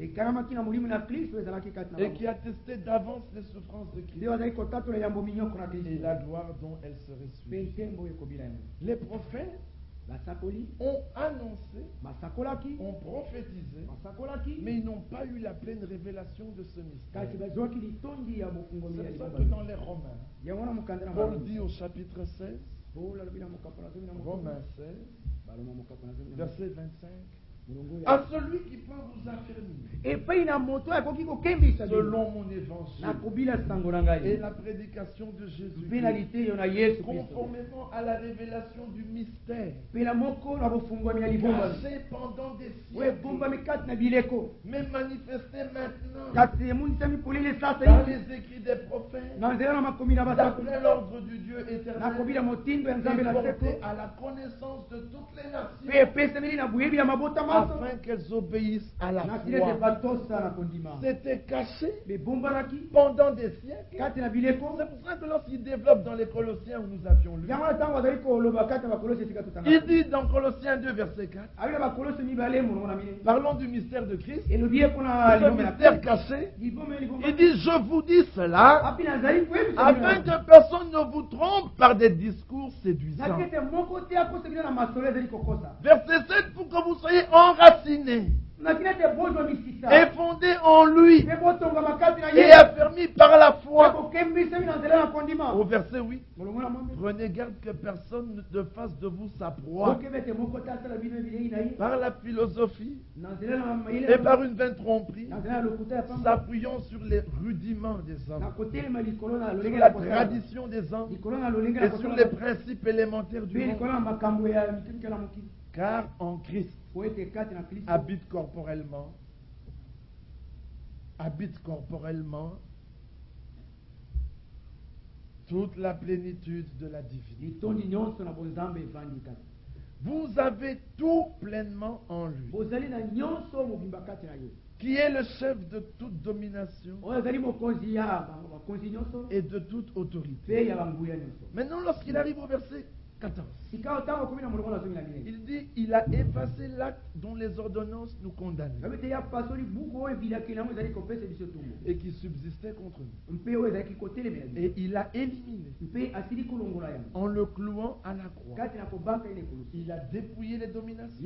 et qui attestait d'avance les souffrances de Christ et la gloire dont elles seraient suivies. Les prophètes ont annoncé, ont prophétisé, mais ils n'ont pas eu la pleine révélation de ce mystère. C'est ça que dans les Romains, Paul dit au chapitre 16, Romains 16, verset 25, à celui qui peut vous affermir selon mon évangile et la prédication de Jésus, conformément à la révélation du mystère caché pendant des siècles, mais manifesté maintenant dans les écrits des prophètes, d'après l'ordre du Dieu éternel, et porté à la connaissance de toutes les nations, afin qu'elles obéissent à la foi. C'était caché pendant des siècles. C'est pour ça que lorsqu'il développe dans les Colossiens où nous avions lu, il dit dans Colossiens 2 verset 4, parlons du mystère de Christ, ce mystère caché, il dit je vous dis cela afin que personne ne vous trompe par des discours séduisants. Verset 7, pour que vous soyez enracinés et fondés en lui et affermis par la foi. Au verset 8, prenez garde que personne ne fasse de vous sa proie par la philosophie et par une vaine tromperie, s'appuyant sur les rudiments des hommes, sur la tradition des hommes et sur les principes élémentaires du monde. Car en Christ habite corporellement toute la plénitude de la divinité. Vous avez tout pleinement en lui, qui est le chef de toute domination et de toute autorité. Maintenant, lorsqu'il arrive au verset 14, il dit, il a effacé l'acte dont les ordonnances nous condamnaient et qui subsistait contre nous. Et il a éliminé en le clouant à la croix. Il a dépouillé les dominations,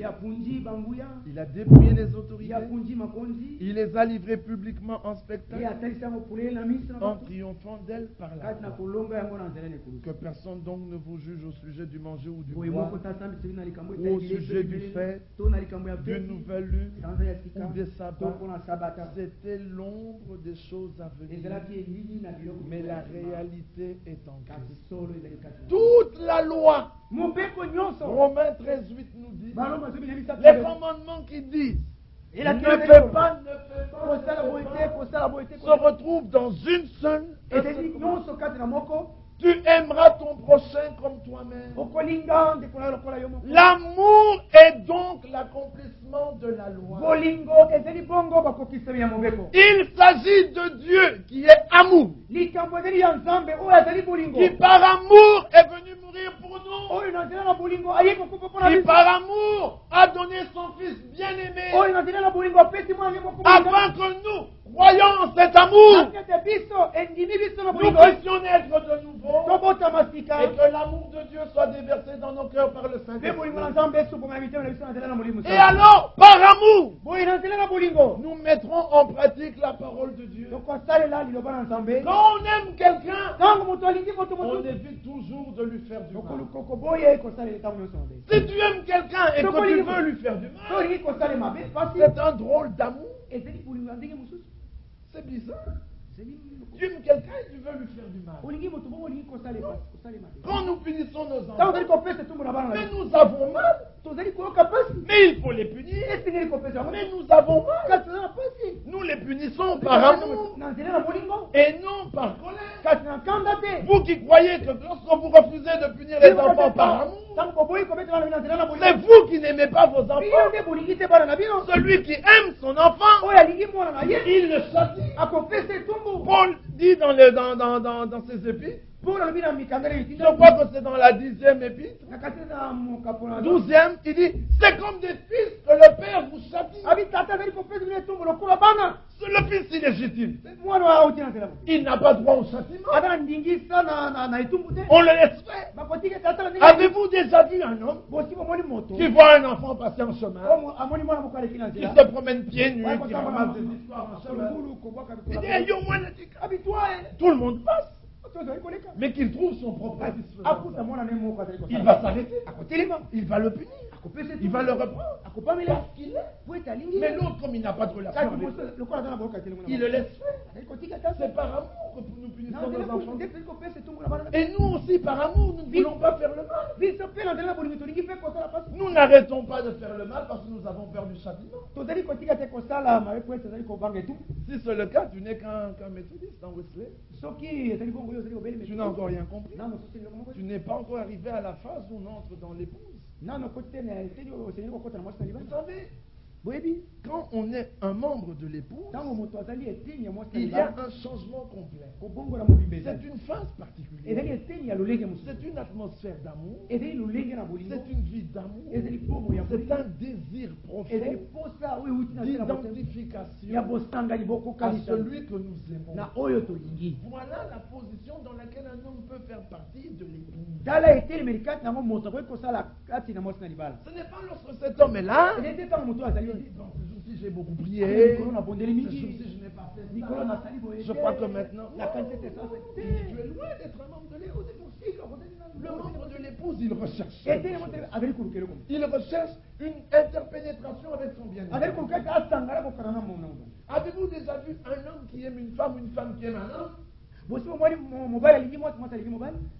il a dépouillé les autorités, il les a livrées publiquement en spectacle en triomphant d'elles par la croix. Que personne donc ne vous juge au sujet du manger ou du boire, ou au sujet du fait, d'une nouvelle lune ou des sabbats. C'était l'ombre des choses à venir, mais la réalité est en Christ. Toute la loi, Romains 13:8 nous dit, les commandements qui disent ne fais pas, se retrouvent dans une seule. Tu aimeras ton prochain comme toi-même. L'amour est donc l'accomplissement de la loi. Il s'agit de Dieu qui est amour, qui par amour est venu mourir pour nous, qui par amour a donné son Fils bien-aimé, afin que nous, croyant en cet amour, nous puissions naître de nouveau, et que l'amour de Dieu soit déversé dans nos cœurs par le Saint-Esprit. Et alors, par amour, nous mettrons en pratique la parole de Dieu. Quand on aime quelqu'un, on évite toujours de lui faire du mal. Si tu aimes quelqu'un et que tu veux lui faire du mal, c'est un drôle d'amour. C'est bizarre. Tu aimes quelqu'un et tu veux lui faire du mal. Quand nous punissons nos enfants, mais nous avons mal. Mais il faut les punir. Mais nous avons mal. Nous les punissons par amour et non par colère. Vous qui croyez que lorsque vous refusez de punir les enfants par amour, c'est vous qui n'aimez pas vos enfants. Celui qui aime son enfant, il le châtie. Paul dit dans ses épîtres, je crois que c'est dans la 10e épître, 12e, il dit, c'est comme des fils que le Père vous châtie. C'est le fils illégitime. Il n'a pas droit au châtiment. On le laisse faire. Avez-vous déjà vu un homme qui voit un enfant passer en chemin, qui se promène pieds nus, qui ramasse des histoires en chemin? Il dit, hey, yo, moi, tout le monde passe. Mais qu'il trouve son propre satisfaction. Il va s'arrêter. Il va le punir. Il va le reprendre. Parce qu'il est. Mais l'autre, comme il n'a pas de relation avec lui, il le laisse faire. C'est par amour que nous punissons nos enfants. Et nous aussi, par amour, nous ne voulons pas faire le mal. Nous n'arrêtons pas de faire le mal parce que nous avons peur du châtiment. Si c'est le cas, tu n'es qu'un méthodiste en Wesley. Tu n'as encore rien compris. Tu n'es pas encore arrivé à la phase où on entre dans l'épouse. Vous savez, quand on est un membre de l'épouse, il y a un changement complet. C'est une phase particulière. C'est une atmosphère d'amour. C'est une vie d'amour. C'est un désir profond d'identification à celui que nous aimons. Voilà la position dans laquelle un homme peut faire partie de l'épouse. Ce n'est pas lorsque cet homme est là. Bon, ce jour-ci j'ai beaucoup prié. Ce jour-ci je n'ai pas fait ça. Je crois que maintenant, tu es loin d'être un membre de l'épouse. Le membre de l'épouse, il recherche. Il recherche une interpénétration avec son bien-aimé. Avez-vous déjà vu un homme qui aime une femme qui aime un homme?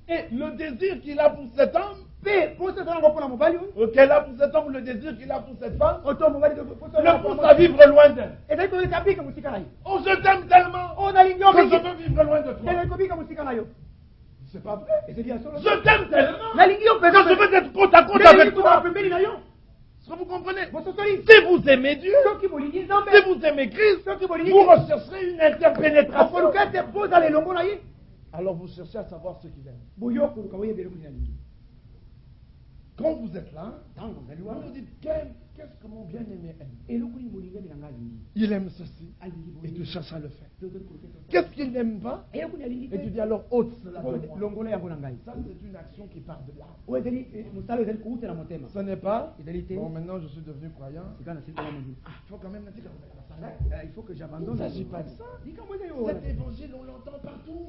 Et le désir qu'il a pour cet homme, qu'elle a pour cet homme, le désir qu'il a pour cette femme, le pousse à vivre loin d'elle. Oh, je t'aime tellement que je veux vivre loin de toi. C'est pas vrai. Je t'aime tellement que je veux être côte à côte avec toi. Est-ce que vous comprenez? Si vous aimez Dieu, si vous aimez Christ, vous rechercherez une interpénétration. Alors vous cherchez à savoir ce qu'il aime. Quand vous êtes là, vous vous dites, qu'est-ce que mon bien-aimé aime? Il aime ceci, et tu cherches à le faire. Qu'est-ce qu'il n'aime pas? Et tu dis alors, ôte cela de moi. Ça, c'est une action qui part de là. Ce n'est pas, bon, maintenant je suis devenu croyant. Il faut quand même dire que il faut que j'abandonne. Il ne s'agit pas de ça. Cet évangile, on l'entend partout.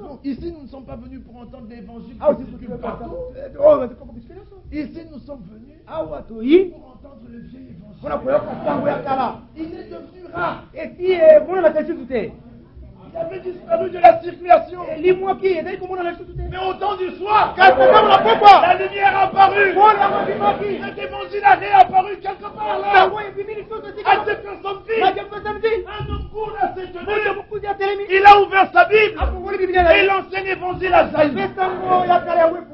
Non, ici, nous ne sommes pas venus pour entendre l'évangile qui circule partout. Ici, nous sommes venus pour entendre le vieil évangile. Il est devenu rare. Il avait disparu de la circulation. Mais au temps du soir, la lumière a apparu. Cet évangile a réapparu quelque part là. À cette personne fille, un homme court à cette tenue. Il a ouvert sa Bible et l'ancien évangile a jailli.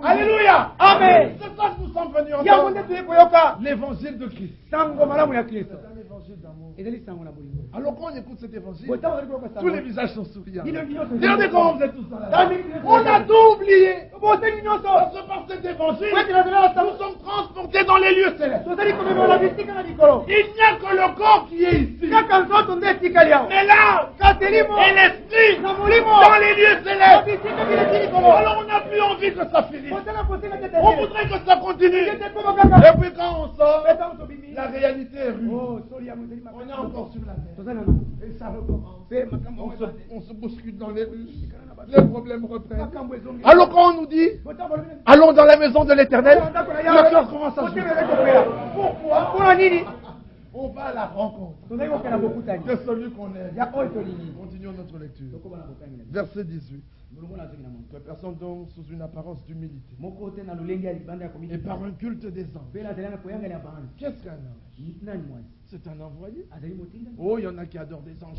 Alléluia. Amen. C'est ça que nous sommes venu yango entendre nde toye koyoka l'évangile de Christ. sango malamu ya kristo C'est un évangile d'amour. ezali sango na bolingo Alors quand on écoute cet évangile, botango ozali koyoka tous les sango visages sont souriants. Dis-le, dis-le. Regardez comment vous êtes tous là. Dans les- On a tout oublié. boteli nyonso Parce que par cet évangile, Wetin nazala sango nous sommes transportés dans les lieux célestes. tozali komema na bisika na likolo Il n'y a que le corps qui est ici. kaka nzoto nde etikali awa Mais là, kasi elimo et l'esprit na molimo dans les lieux na célestes. bisika bileti likolo Alors on n'a plus envie que ça finisse. botala kosenga te On voudrait que ça continue. tete koma kaka Et puis quand on sort, betango tobimi la réalité est rude. oh soli yango ezali On est encore sur la terre. tozali nano Et ça recommence. mpe makambo On se bouscule dans les rues. Les problèmes reprennent. makambo ezongi Alors quand on nous dit, botango balobi allons dans la maison de l'éternel, le cœur commence à jouer. pourquoi mpona nini On va à la rencontre tozali kokenda bokutani de celui qu'on aime. ya oyo tolingi Continuons notre lecture. tokóma na botangi na Verset 18. molongo nazongi na moto Que personne donc sous une apparence d'humilité moko te na lolenge ya libanda ya komiki et par un culte des anges. mpe nazali na koyangani ya banzi Qu'est-ce qu'un ange? nani mwasi C'est un envoyé. azali motinda Oh, il y en a qui adorent des anges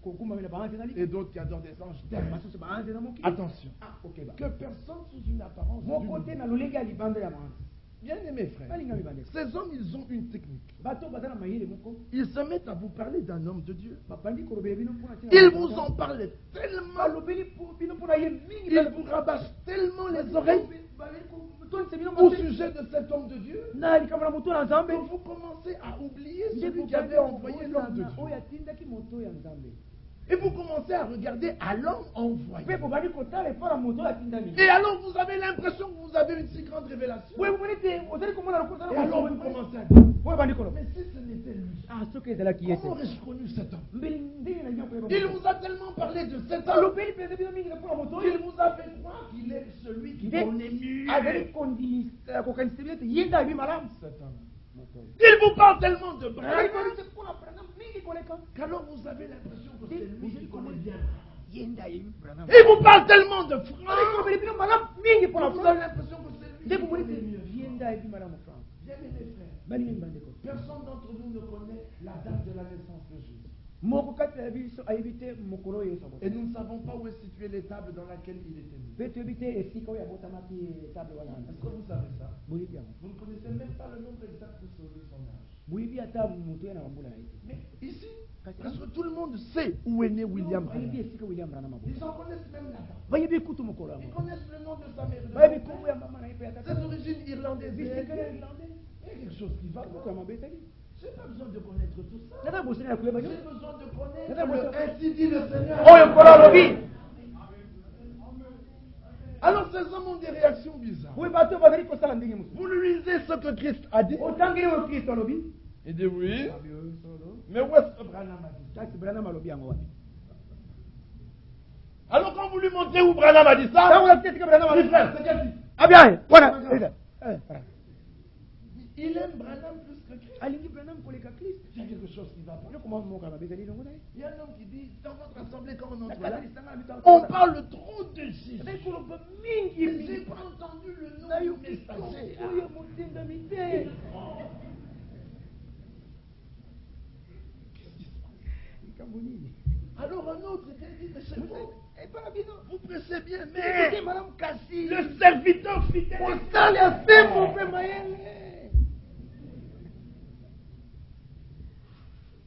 kokumbamela banzi ezali et d'autres qui adorent des anges terrestres. masusu banzi eza mokili Attention. okeba Que personne sous une apparence moko te d'humilité. na lolenge ya libanda ya banzi Bien aimés frères, balinga mibandeko ces hommes, ils ont une technique. bato baza na mayele moko Ils se mettent à vous parler d'un homme de Dieu. babandi kolobela bino mpona Ils vous en parlent tellement. balobeli bino mpona ye mingi Ils vous rabâchent tellement les oreilles tonise bino au sujet de cet homme de Dieu na likambo na moto na nzambe que vous commencez à oublier nde celui qui avait envoyé l'homme de oyo Dieu. atindaki moto ya nzambe Et vous commencez à regarder à l'homme envoyé. mpe bobandi kotala epa na moto oyo atindami Et alors vous avez l'impression que vous avez une si grande révélation. boye bomoni te ozali komona lokola Et alors vous commencez à dire, oyo bandi koloba mais si ce n'était lui, ah soki ezalaki ye te comment aurais-je connu cet homme? mbeli ndenge nangi koyeba Il vous a tellement parlé de cet homme alobeli mpenza bino mingi mpona moto qu'il oyo vous a fait croire qu'il est celui qui connaît mieux azali kokanisa bino te ye nde ayebi malamu cet homme. Il vous parle tellement de azali Branham kolisa mpona branam mingi koleka qu'alors vous avez l'impression que c'est lui qui connaît bien. ye nde ayebi branam Il vous parle tellement de azali Franck kolobeli bino malamu mingi mpona que vous avez l'impression que c'est lui nde qui bomoni connaît te mieux. ye nde ayebi malamu france Bien aimés frères, balingi mbandeko personne d'entre nous ne connaît la date de la naissance de Jésus. moko kati na biso ayebi te mokolo oyo yesu Et nous ne savons pas où est située l'étable dans laquelle il était né. mpe toyebi te esika oyo abotamaki table wana Est-ce que vous savez ça? boyebi yango Vous ne connaissez même pas le nombre exact de son âge. boyebi ata moto ye na bambula na ye te Mais ici, presque tout le monde sait où est né William bayebi Branham. esika william branam abo Ils en connaissent même la date. bayebi kutu mokolo Ils yango connaissent le nom de sa mère. bayebi kombo ya mama na ye mpe ya tata Cette origine irlandaise. bisika ya Il irlandais y a quelque chose qui va moko pas. ya mabe etali Je n'ai pas besoin de connaître tout ça. nata bosani ya koyeba J'ai nyonso besoin de connaître Nata le bosani- ainsi dit le Seigneur. oyo nkolo alobi Alors ces hommes ont des réactions bizarres. boye bato bazali kosala ndenge mosusu Vous lui lisez ce que Christ a dit. otangeli oyo kristo alobi Il dit oui. Mais où est-ce que Branham a dit? kasi branam alobi yango wapi Alors quand vous lui montrez où Branham a dit ça, ntango olakisi esika branam petit alobi frère, c'est quel titre? abia wana Il aime Branham plus que Christ. alingi branam koleka kristo Il y a quelque chose qui va pas. eloko mwa moka mabe ezali elongo na ye Il y a un homme qui dit, dans votre assemblée, quand on entre nakata là, lisanga na biso on parle trop de Jésus. ezali koloba Mais mingi j'ai pas entendu le nom du nayoki messager. oyo motindami te likambo nini Alors un autre il dit, mais c'est vous, epana bino vous pressez bien, ete mais malamu kasi le serviteur fidèle. mosali asembo mpe mayele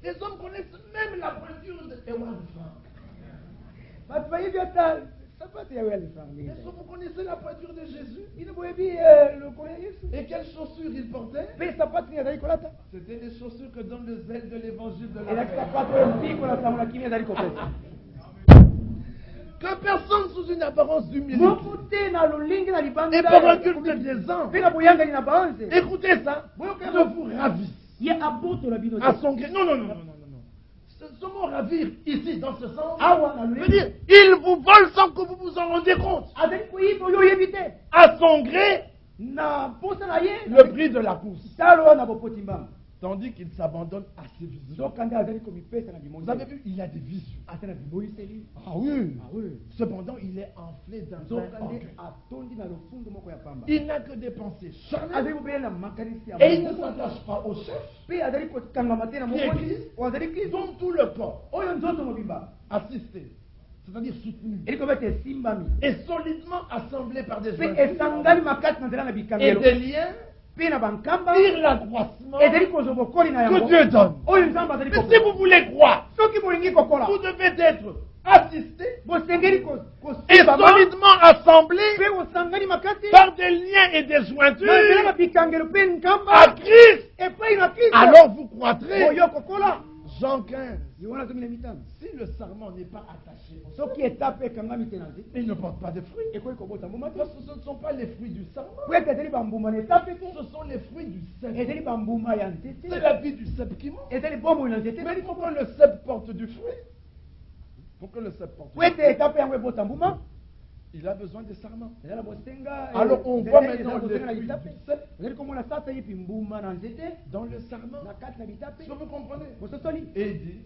Les hommes connaissent même la voiture de Ewan Frank. bato bayebi ata sapatu yawe ya lifranga Est-ce que vous connaissez la voiture de Jésus? bino boyebi lokolo ya yesu Et quelles chaussures il portait? mpe sapatu nini azali kolata C'était les chaussures que donne le zèle de l'évangile de la elaki paix. sapatu oyo mpiko na sango na kimi ezali kopesa Que personne sous une apparence d'humilité moko te na lolenge na libanda et par un culte des anges, mpe na boyangani na banze écoutez ça, ne vous ravisse ye abotola bino à te son gré. Non, non, non, non, non, non, non. Ce mot ravir ici, dans ce sens, awa na veut lolenge dire, il vous vole sans que vous vous en rendiez compte. azali koyiba oyo oyebi te À son gré, na mposa na ye le prix de la course. talo wana bopoti mbanga Tandis qu'il s'abandonne à ses visions. soka nde azali komipesa na bimoi Vous avez vu, il a des visions. ata na biboyiseli Ah oui. Ah oui. Cependant, il est enflé d'un nzoka vrai nde orgueil. atondi na lofundu moko ya pamba Il n'a que des pensées azali charnelles. kobela na makanisi ya Et il ne Mungu. s'attache pas au chef, mpe azali kokangama te na Qui est mokonzi Christ? oyo azali kristo dont tout le corps oyo nzoto mobimba assisté c'est-à-dire soutenu, et et solidement assemblé par des jointures et et des liens pour sur l'accroissement que que Dieu donne. Mais si vous voulez croire, vous devez être assisté et solidement assemblé par des liens et des jointures à Christ. Alors vous croîtrez. Jean 15. Si le sarment n'est pas attaché au sol, il ne porte pas de fruits. Parce que ce ne sont pas les fruits du sarment. Ce sont les fruits du cep. C'est la vie du cep qui monte. Mais pour que le cep porte du fruit, il a besoin de sarment. Alors on voit maintenant les fruits du cep dans le sarment. Est-ce que vous comprenez? Et il dit,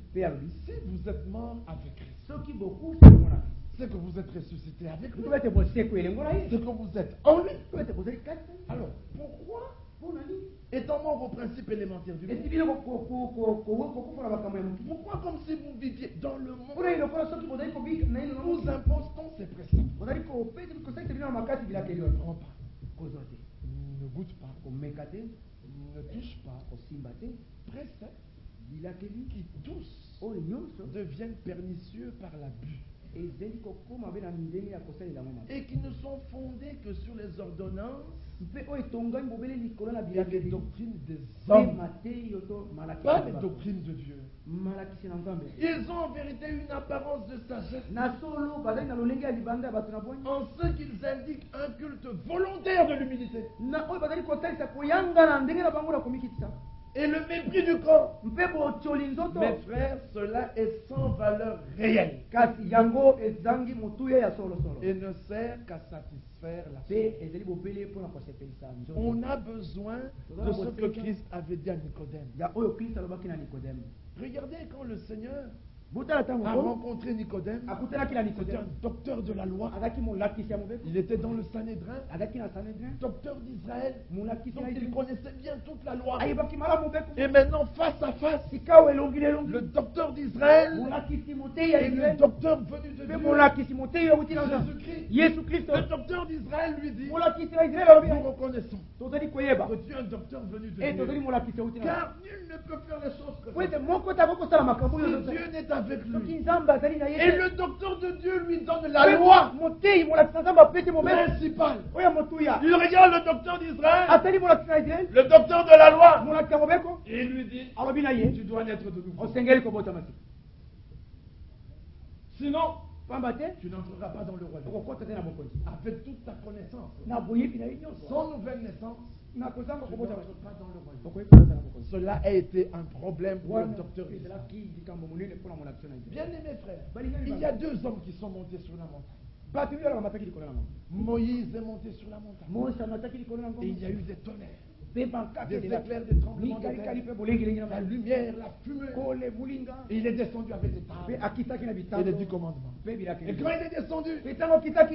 si vous êtes mort avec Christ, c'est que vous êtes ressuscité avec lui, c'est que vous êtes en lui. Alors pourquoi, étant mort au principe élémentaire du monde, pourquoi comme si vous viviez dans le monde, nous impose-t-on ces préceptes? Ne goûte pas, ne touche pas, préceptes qui tous deviennent pernicieux par l'abus et qui ne sont fondés que sur les ordonnances et les doctrines des hommes, pas les doctrines de Dieu. Ils ont en vérité une apparence de sagesse en ce qu'ils indiquent un culte volontaire de l'humilité et le mépris du corps. Mes frères, cela est sans valeur réelle et ne sert qu'à satisfaire la chair. On a besoin de ce que Christ avait dit à Nicodème. Regardez quand le Seigneur a rencontré Nicodème, c'était un docteur de la loi. Il était dans le Sanhédrin, docteur d'Israël, donc il connaissait bien toute la loi. Et maintenant, face à face, le docteur d'Israël et le docteur venu de Dieu, Jésus-Christ. Le docteur d'Israël lui dit, nous reconnaissons que tu es un docteur venu de Dieu, car nul ne peut faire les choses que si Dieu n'est avec lui. Et le docteur de Dieu lui donne la loi principale. Il regarde le docteur d'Israël, le docteur de la loi, et il lui dit, tu dois naître de nouveau. Sinon, tu n'entreras pas dans le royaume. Avec toute ta connaissance, sans nouvelle naissance, tu n'entres pas dans le royaume. Cela a été un problème pour le docteur d'Israël. Bien aimés frères, il y a deux hommes qui sont montés sur la montagne. Moïse est monté sur la montagne. Et il y a eu des tonnerres, des éclairs, des tremblements de terre, la lumière, la fumée. Et il est descendu avec des tables et les 10 commandements. Et quand il est descendu,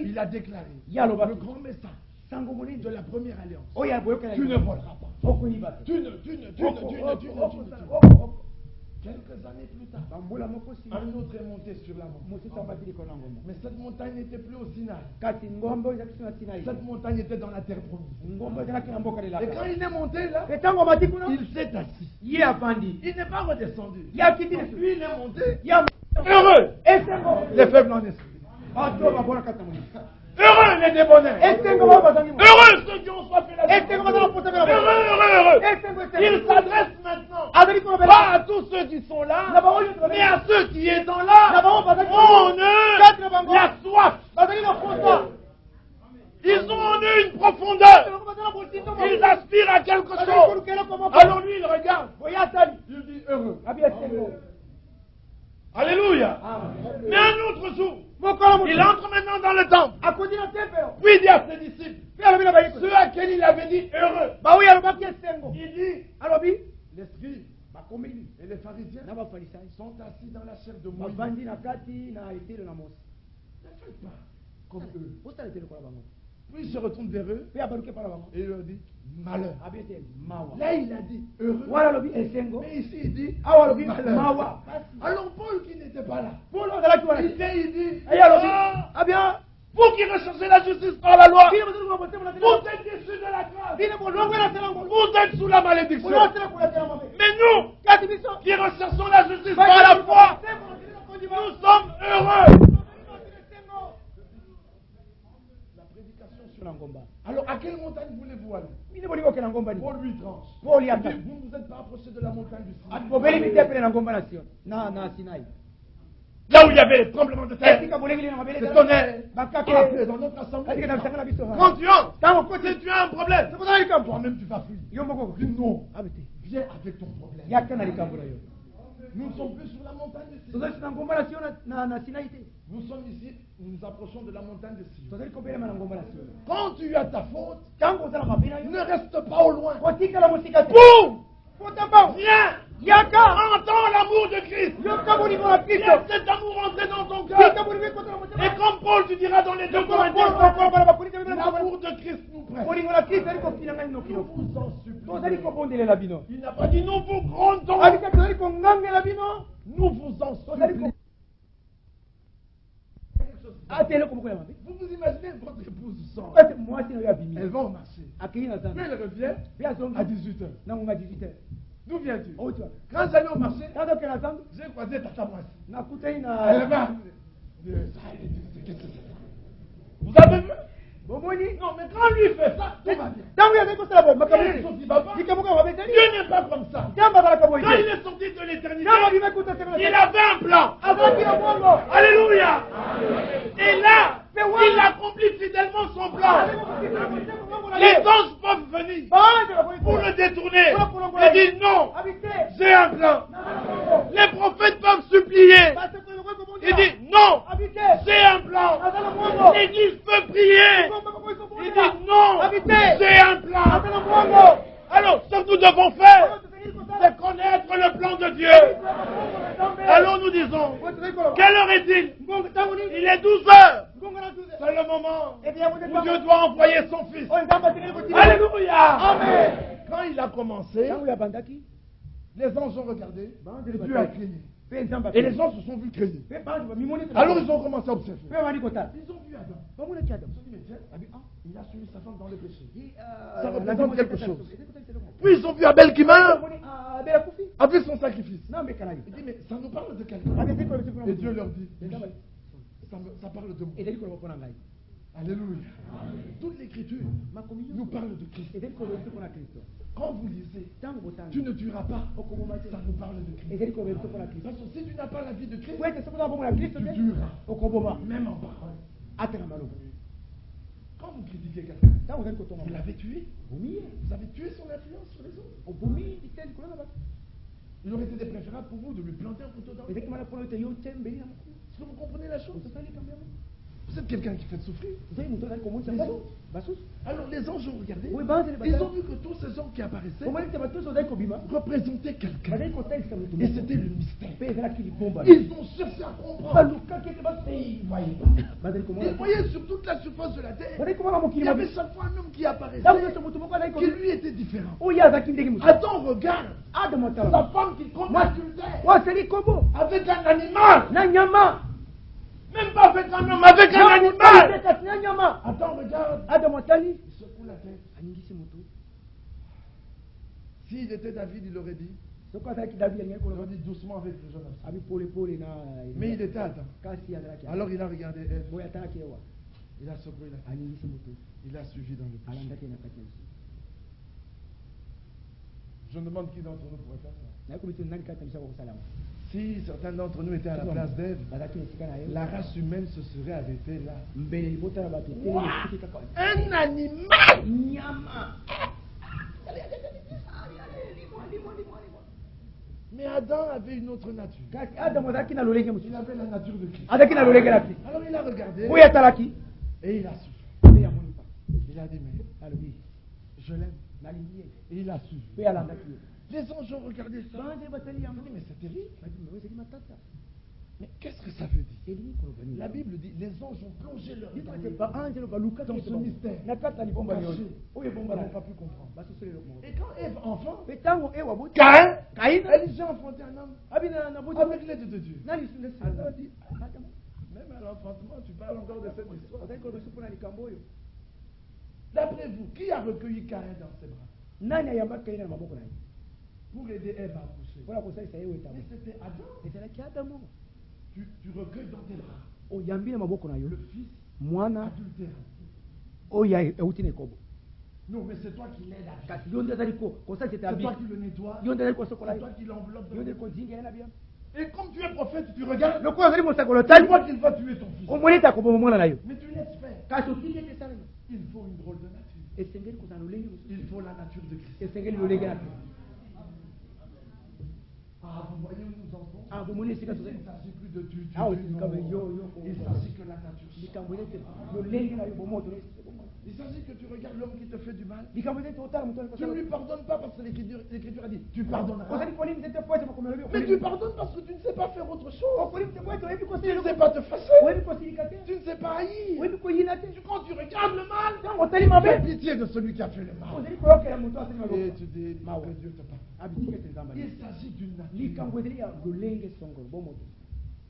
il a déclaré le grand message de la première alliance. Tu ne voleras pas. Tu ne. Quelques années plus tard, un autre est monté sur la montagne. Mais cette montagne n'était plus au Sinaï. Cette montagne était dans la terre promise. Et quand il est monté là, il s'est assis. Il n'est pas redescendu. Puis il est monté. Heureux les faibles en esprit. Heureux les débonnaires. Heureux ceux qui ont soif et la vie. Heureux. Il s'adresse maintenant pas à tous ceux qui sont là, mais à ceux qui étant là ont en eux la soif. Ils ont en eux une profondeur. Ils aspirent à quelque chose. Alors lui, il regarde. Il dit heureux. Alléluia. Mais un autre jour, il entre maintenant dans le temple. Puis il dit à ses disciples, ceux à qui il avait dit heureux, il dit, les scribes et les pharisiens sont assis dans la chair de Moïse. Ne faites pas comme eux. Puis il se retourne vers eux et il leur dit, malheur. abete mawa. Là, il a dit heureux. Wala lobi esengo. Mais ici, il dit Awa lobi malheur. mawa. Alors, Paul qui n'était pas là, Polo zala ki wana. il vient, il dit Aya lobi. ah, Abia. vous qui recherchez la justice par la loi, Bina bozo ko bote mona. vous êtes déçus de la grâce. Bina bo longo na tela ngo. Vous êtes sous la malédiction. Bolo tela ko la tela mabe. Mais nous, Kati biso. qui recherchons la justice par la foi, nous sommes heureux. La prédication sur la ngomba. Alors, à quelle montagne voulez-vous aller? Bina boliko ke na ngomba ni. Paul lui tranche. Paul Il yaka. dit, vous ne vous êtes pas approché de la montagne du Sinaï. Atbobeli mitepe na ngomba na Sion. Na Sinai. Là où il y avait les tremblements de terre, Esika boleki na mabele. le tonnerre. Bakake. Après, dans notre assemblée, Adike na sangala biso. quand tu entres, Tango kote. si tu as un problème, C'est pour ça que toi-même tu vas fuir. yo moko. Dis non, Abete. viens avec ton problème. Yaka na likambo na yo. Nous ne sommes plus sur la montagne de Sinaï. Tozali na ngomba na Sion na Sinai te. Nous sommes ici, nous nous approchons de la montagne de Sion. Tozali kobela na ngomba na Sion. Quand tu as ta faute, Tango zala mabina yo. ne reste pas au loin. Kotika la musika te. Boum! Potamba. Viens! Yaka. Entends l'amour de Christ. Yo kaboni mo na Laisse Kristo. cet amour entrer dans ton Tika cœur. boni ko na motema. Et comme Paul, tu diras dans les 2 Corinthiens, l'amour de Christ nous presse. Bolingo na Kristo ali kopina ngai no Nous kilo. vous en supplions. Tozali kobondelela bino. Il n'a pas dit nous vous grondons. Abika tozali kongangela bino. Nous vous en Tozali supplions. ko atele komoko ya mabe. Vous vous imaginez votre épouse sort. Parce que moi c'est yo abimi. Elle va au marché. Akiri na Puis zana. elle revient Bia zongi. à 18h. Na ngonga 18h. D'où viens-tu? Oh tu vois. Quand j'allais au marché, Tando ke na zana. j'ai croisé Tata Moissi. Na kutai Elle na. m'a dit, qu'est-ce que c'est ça? Vous avez vu? Bomoni. Non, mais quand lui fait ça, tout va bien. Tango ya zeko sala bo Il est makameli. sorti, papa. Dikamuka mabe tali. Dieu n'est pas comme ça. Tamba bala kabo Quand il ite. est sorti de l'éternité, Tamba bima kuta tena. il avait un plan. Azaki ya bongo. Alléluia. Et là, il accomplit fidèlement son plan. Les anges peuvent venir pour le détourner. Il dit non, j'ai un plan. Les prophètes peuvent supplier. Il dit non, j'ai un plan. L'église peut prier. Il dit non, j'ai un plan. Alors, ce que nous devons faire, c'est connaître le plan de Dieu. Alors nous disons, quelle heure est-il? Il est 12 heures. C'est le moment où Dieu doit envoyer son fils. Alléluia. Amen. Quand il a commencé, Tango ya bandaki. les anges ont regardé et Dieu a crié. Et les anges se sont vus crier. Alors Alors ils ont commencé à observer. ils Ils ont vu Adam. Ils ont dit, mais tiens, il a suivi sa femme dans le péché. Ça représente quelque chose. Puis ils ont vu Abel qui meurt avec son sacrifice. Il dit, mais ça nous parle de quelqu'un. Et Dieu leur dit, ça parle de moi. Alléluia. Toute l'écriture nous parle de Christ. Quand vous lisez, tu ne tueras pas. Ça nous parle de Christ. Parce que si tu n'as pas la vie de Christ, tu tueras. Même en parole. Quand vous critiquez quelqu'un, vous l'avez tué. Vous avez tué son influence sur les autres. Il aurait été préférable pour vous de lui planter un couteau dans le cœur. Est-ce que vous comprenez la chose? Vous êtes quelqu'un qui fait souffrir. Les autres. Alors les anges ont regardé. Ils ont vu que tous ces hommes qui apparaissaient représentaient quelqu'un. Et c'était le mystère. Ils ont cherché à comprendre. Et ils ne voyaient pas. Ils voyaient sur toute la surface de la terre. Il y avait chaque fois un homme qui apparaissait, qui lui était différent. Adam regarde sa femme qui combat avec un animal. Même pas avec un homme, avec un animal. Attends, regarde. Il secoue la tête. S'il était David, il aurait dit. Il aurait dit doucement avec le jeune homme. Mais il était Adam. Alors il a regardé elle. Il a secoué la tête. Il a suivi dans le péché. Je me demande qui d'entre nous pourrait faire ça. Si certains d'entre nous étaient à la place d'Ève, la race humaine se serait arrêtée là. Wow. Un animal! Mais Adam avait une autre nature. Il avait la nature de Christ. Alors il a regardé et il a souffert. Il a dit, mais je l'aime. Et il a su. Les anges ont regardé ça. Ils ont dit, mais c'est terrible. Mais qu'est-ce que ça veut dire? La Bible dit, les anges ont plongé leur regard dans ce mystère. Ils n'ont pas pu comprendre. Et quand Ève enfant, Caïn, elle s'est enfanté un homme avec l'aide de Dieu. Alors dit, même à l'enfantement, tu parles encore de cette histoire. D'après vous, qui a recueilli Caïn dans ses bras pour aider Ève à accoucher? Mais c'était Adam. Tu recueilles dans tes bras le fils adultère. Non, mais c'est toi qui l'aides à vivre. C'est toi qui le nettoies. C'est toi qui l'enveloppe. Et comme tu es prophète, tu regardes. Tu vois qu'il va tuer ton fils. Mais tu laisses faire. Il faut une drôle de nature. Il faut la nature de Christ. Ah, vous voyez où nous en sommes? Il ne s'agit plus de tu. Il s'agit que la nature change. Il s'agit que tu regardes l'homme qui te fait du mal. Tu ne lui pardonnes pas parce que l'Écriture a dit tu pardonneras. Mais tu pardonnes parce que tu ne sais pas faire autre chose. Tu ne sais pas te fâcher. Tu ne sais pas haïr. Quand tu regardes le mal, tu as pitié de celui qui a fait le mal. Et tu dis que Dieu te pardonne. Il s'agit d'une nature.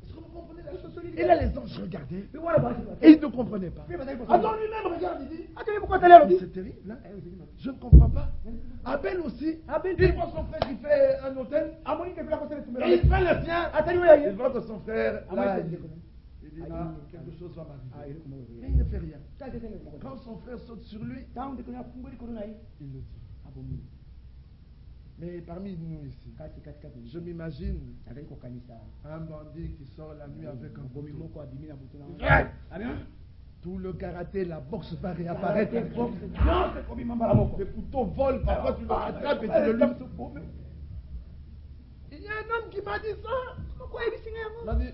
Est-ce que vous comprenez la chose? Et là, les anges regardaient et ils ne comprenaient pas. Adam lui-même regarde, il dit c'est terrible, hein? Je ne comprends pas. Abel aussi, il voit son frère qui fait un autel et il fait le sien. Il voit que son frère, là, il dit quelque chose va m'arriver. Mais il ne fait rien. Quand son frère saute sur lui, il le tue. Mais parmi nous ici, je m'imagine un bandit qui sort la nuit avec un couteau. Tout le karaté, la boxe va réapparaître. Les couteaux volent, parfois tu le rattrapes et tu le luttes. Il y a un homme qui m'a dit ça. Il m'a dit,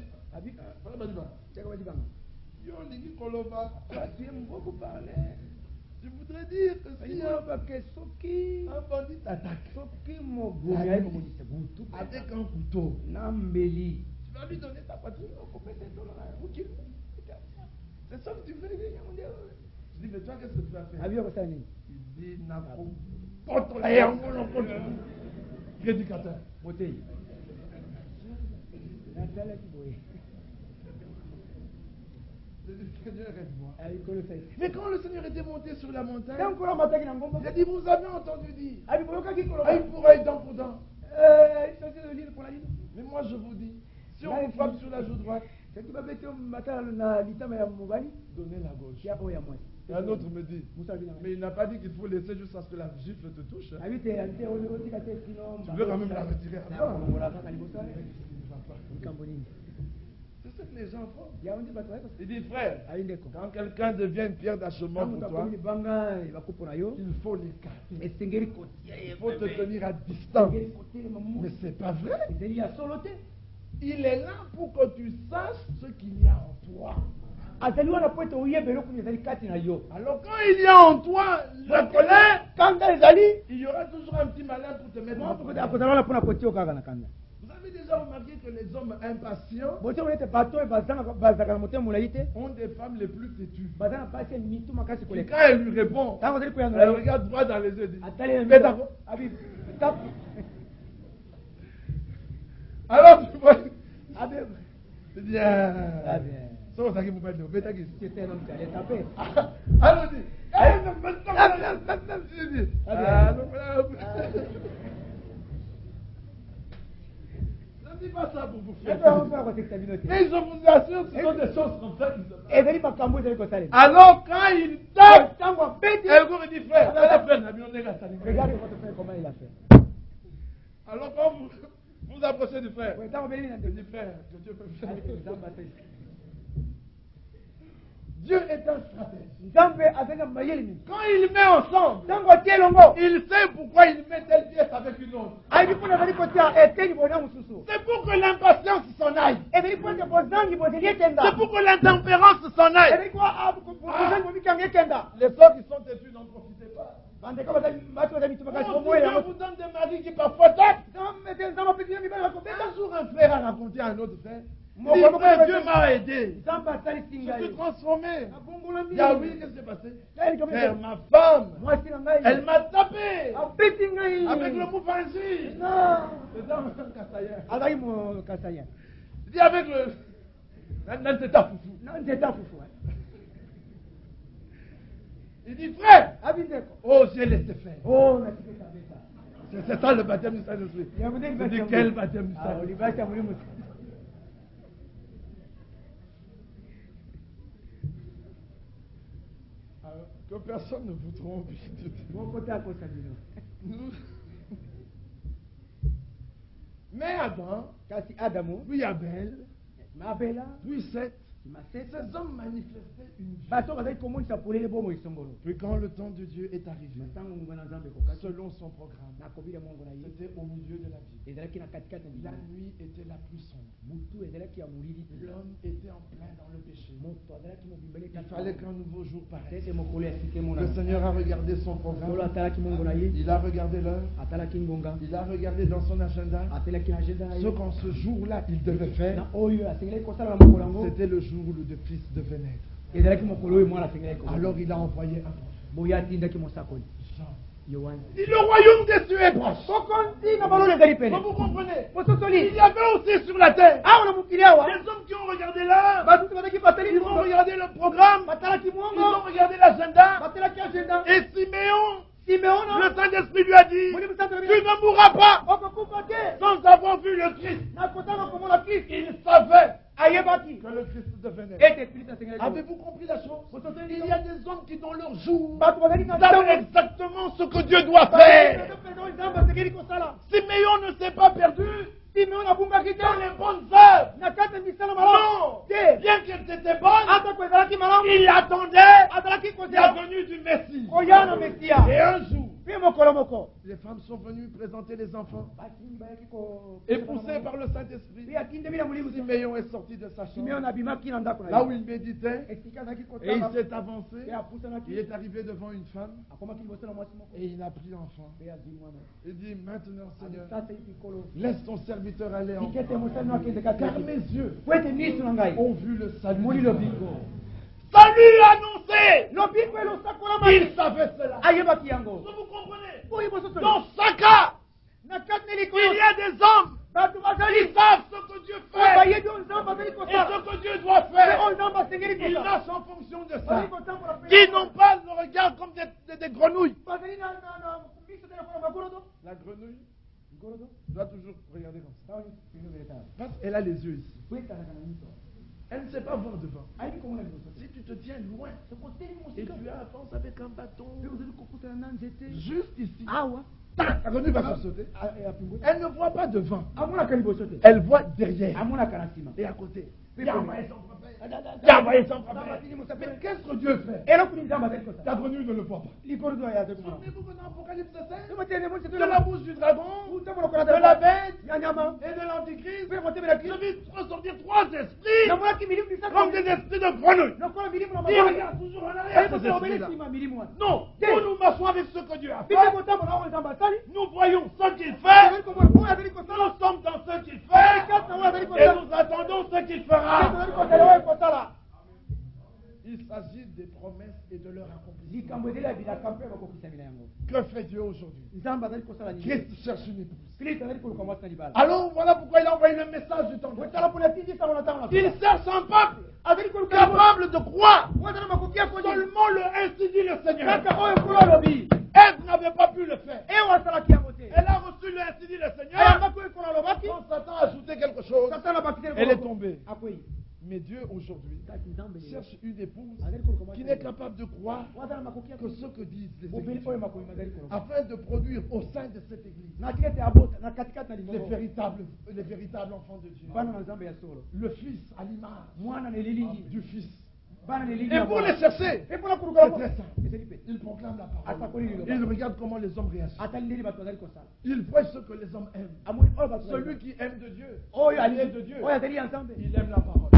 tu aimes beaucoup parler. Je voudrais dire que si un bandit t'attaque avec un couteau, tu vas lui donner ta poitrine. C'est ça que tu fais. Je dis, mais toi, qu'est-ce que tu vas faire? Il dit, n'importe prédicateur. Mais quand le Seigneur était monté sur la montagne, il a dit, vous avez entendu dire, œil pour œil, dent pour dent. Mais moi je vous dis, si on vous frappe sur la joue droite, donnez la gauche. Et un autre me dit, mais il n'a pas dit qu'il faut laisser jusqu'à ce que la gifle te touche. Tu veux quand même la retirer avant. C'est ce que les gens font. Il dit, frère, quand quelqu'un devient une pierre d'achoppement pour toi, il faut l'écarter. Il faut te tenir à distance. Mais c'est pas vrai. Il est là pour que tu saches ce qu'il y a en toi. Alors quand il y a en toi la colère, il y aura toujours un petit malin pour te mettre en colère. Vous avez déjà remarqué que les hommes impatients ont des femmes les plus têtues. Et quand elle lui répond, elle regarde droit dans les yeux et dit, alors tu vois, tu dis, ça va s'arrêter pour pas dire, c'était un homme qui allait taper. Alors dis, ne dis pas ça pour vous faire. Mais je vous assure que ce sont des choses comme ça qui se passent. Alors quand il tape, elle vous dit, frère, regardez votre frère comment il a fait. Alors quand vous approchez du frère, vous dites, frère, que Dieu peut faire. Dieu est un stratège. Quand il met ensemble, il sait pourquoi il met telle pièce avec une autre. C'est pour que l'impatience s'en aille. C'est pour que l'intempérance s'en aille. Les autres qui sont têtus, n'en profitez pas. Quand Dieu vous donne des maris qui parfois tapent. Un jour un frère a raconté raconter à un autre frère. Il dit, frère, Dieu m'a aidé. Je suis transformé. Il dit, ah oui, qu'est-ce qui s'est passé? Frère, ma femme, elle m'a tapé avec le mot fancy. Il dit avec le... Il dit, frère, oh, j'ai laissé faire. C'est ça le baptême du Saint-Esprit. Je dis, quel baptême du Saint-Esprit? Que personne ne vous trompe. Mais Adam, puis Abel, puis Seth, ces hommes manifestaient une vie. Puis quand le temps de Dieu est arrivé, selon son programme, c'était au milieu de la vie. La nuit était la plus sombre. L'homme était en plein dans le péché. Il fallait qu'un nouveau jour paraisse. Le Seigneur a regardé son programme. Il a regardé l'heure. Il a regardé dans son agenda ce qu'en ce jour-là il devait faire. C'était le jour où le Fils devait naître. Alors il a envoyé un prophète. Et le royaume des cieux est proche. Vous comprenez? Il y avait aussi sur la terre des hommes qui ont regardé l'heure, ils ont regardé le programme, ils ont regardé l'agenda. Et Siméon, le Saint-Esprit lui a dit, tu ne mourras pas sans avoir vu le Christ. Il savait que le Christ devait naître. Avez-vous compris la chose? Il y a des hommes qui dans leur jour savent exactement ce que Dieu doit faire. Siméon ne s'est pas perdu dans les bonnes œuvres. Non, bien qu'elles étaient bonnes, il attendait la venue du Messie. Et un jour, les femmes sont venues présenter les enfants et poussées par le Saint-Esprit. Siméon est sorti de sa chambre, là où il méditait, et il s'est avancé. Il est arrivé devant une femme et il a pris l'enfant. Il dit, maintenant Seigneur, laisse ton serviteur aller en paix, car mes yeux ont vu le salut. Salut annoncé! Il savait cela. Vous comprenez? Dans chaque cas, il y a des hommes qui savent ce que Dieu fait et ce que Dieu doit faire. Ils marchent en fonction de ça. Ils n'ont pas le regard comme des grenouilles. La grenouille doit toujours regarder comme ça. Parce qu'elle a les yeux ici. Elle ne sait pas voir devant. Si tu te tiens loin et tu avances avec un bâton juste ici, la grenouille va se sauter. Elle ne voit pas devant. Elle voit derrière et à côté. Il a envoyé son prophète. Mais qu'est-ce que Dieu fait? La grenouille ne le voit pas. Souvenez-vous que dans l'Apocalypse 16, de la bouche du dragon, de la bête et de l'antichrist, je vis ressortir trois esprits comme des esprits de grenouille. Ils regardent toujours en arrière ces esprits-là. Non, nous marchons avec ce que Dieu a fait. Nous voyons ce qu'il fait. Nous sommes dans ce qu'il fait. Et nous attendons ce qu'il fera. Il s'agit des promesses et de leur accomplissement. Que fait Dieu aujourd'hui? Christ cherche une épouse. Alors voilà pourquoi il a envoyé le message du temps. Il cherche un peuple capable de croire seulement le ainsi dit le Seigneur. Ève n'avait pas pu le faire. Elle a reçu le ainsi dit le Seigneur. Quand Satan a ajouté quelque chose, elle est tombée. Mais Dieu aujourd'hui cherche une épouse qui n'est capable de croire que ce que disent les Écritures, afin de produire au sein de cette église les véritables enfants de Dieu. Le Fils à l'image du Fils. Et pour les chercher, c'est très simple. Ils proclament la parole. Ils regardent comment les hommes réagissent. Ils voient ce que les hommes aiment. Celui qui aime de Dieu, il est de Dieu. Il aime la parole.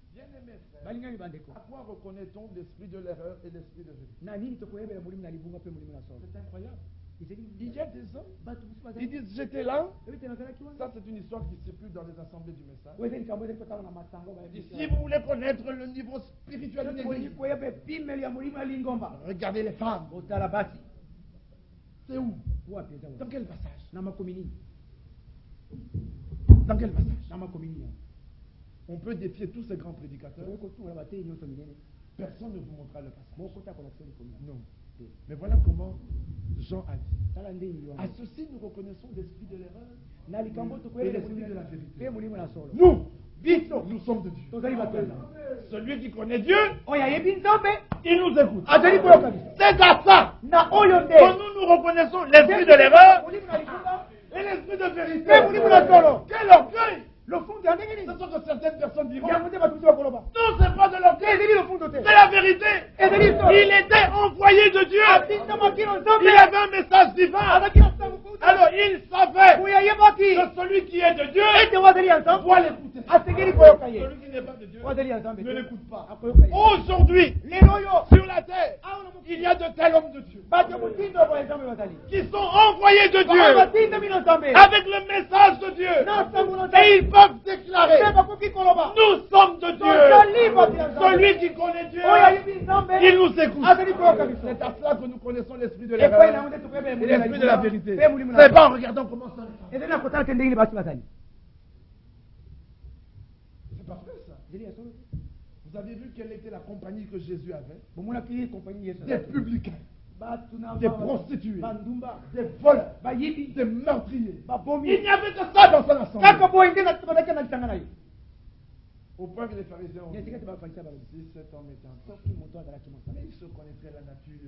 Bien-aimés frères, à quoi reconnaît-on l'esprit de l'erreur et l'esprit de vérité? C'est incroyable. Il y a des hommes, ils disent j'étais là. Ça, c'est une histoire qui circule dans les assemblées du message. Si vous voulez connaître le niveau spirituel de l'Église, regardez les femmes. C'est où? Dans quel passage? Dans quel passage? On peut défier tous ces grands prédicateurs. Personne ne vous montrera le passage. Non. Mais voilà comment Jean a dit. À ceci, nous reconnaissons l'esprit de l'erreur et l'esprit de la vérité. Nous sommes de Dieu. Celui qui connaît Dieu, il nous écoute. C'est à ça que nous reconnaissons l'esprit de l'erreur et l'esprit de vérité. Quel orgueil! C'est ce que certaines personnes diront. Non, c'est pas de l'orgueil. C'est la vérité. Il était envoyé de Dieu. Il avait un message divin. Alors il savait que celui qui est de Dieu doit l'écouter. Celui qui n'est pas de Dieu ne l'écoute pas. Aujourd'hui, sur la terre, il y a de tels hommes de Dieu qui sont envoyés de Dieu avec le message de Dieu. Et ils peuvent déclarer: nous sommes de Dieu. Celui qui connaît Dieu, il nous écoute. C'est à cela que nous connaissons l'esprit de l'erreur et l'esprit de la vérité. C'est pas en regardant comment ça. C'est parfait ça. Vous avez vu quelle était la compagnie que Jésus avait? Des publicains, des prostituées, des voleurs, des meurtriers. Il n'y avait que ça dans son assemblée. Au point que les pharisiens ont dit: si cet homme était un mais il se connaîtrait la nature.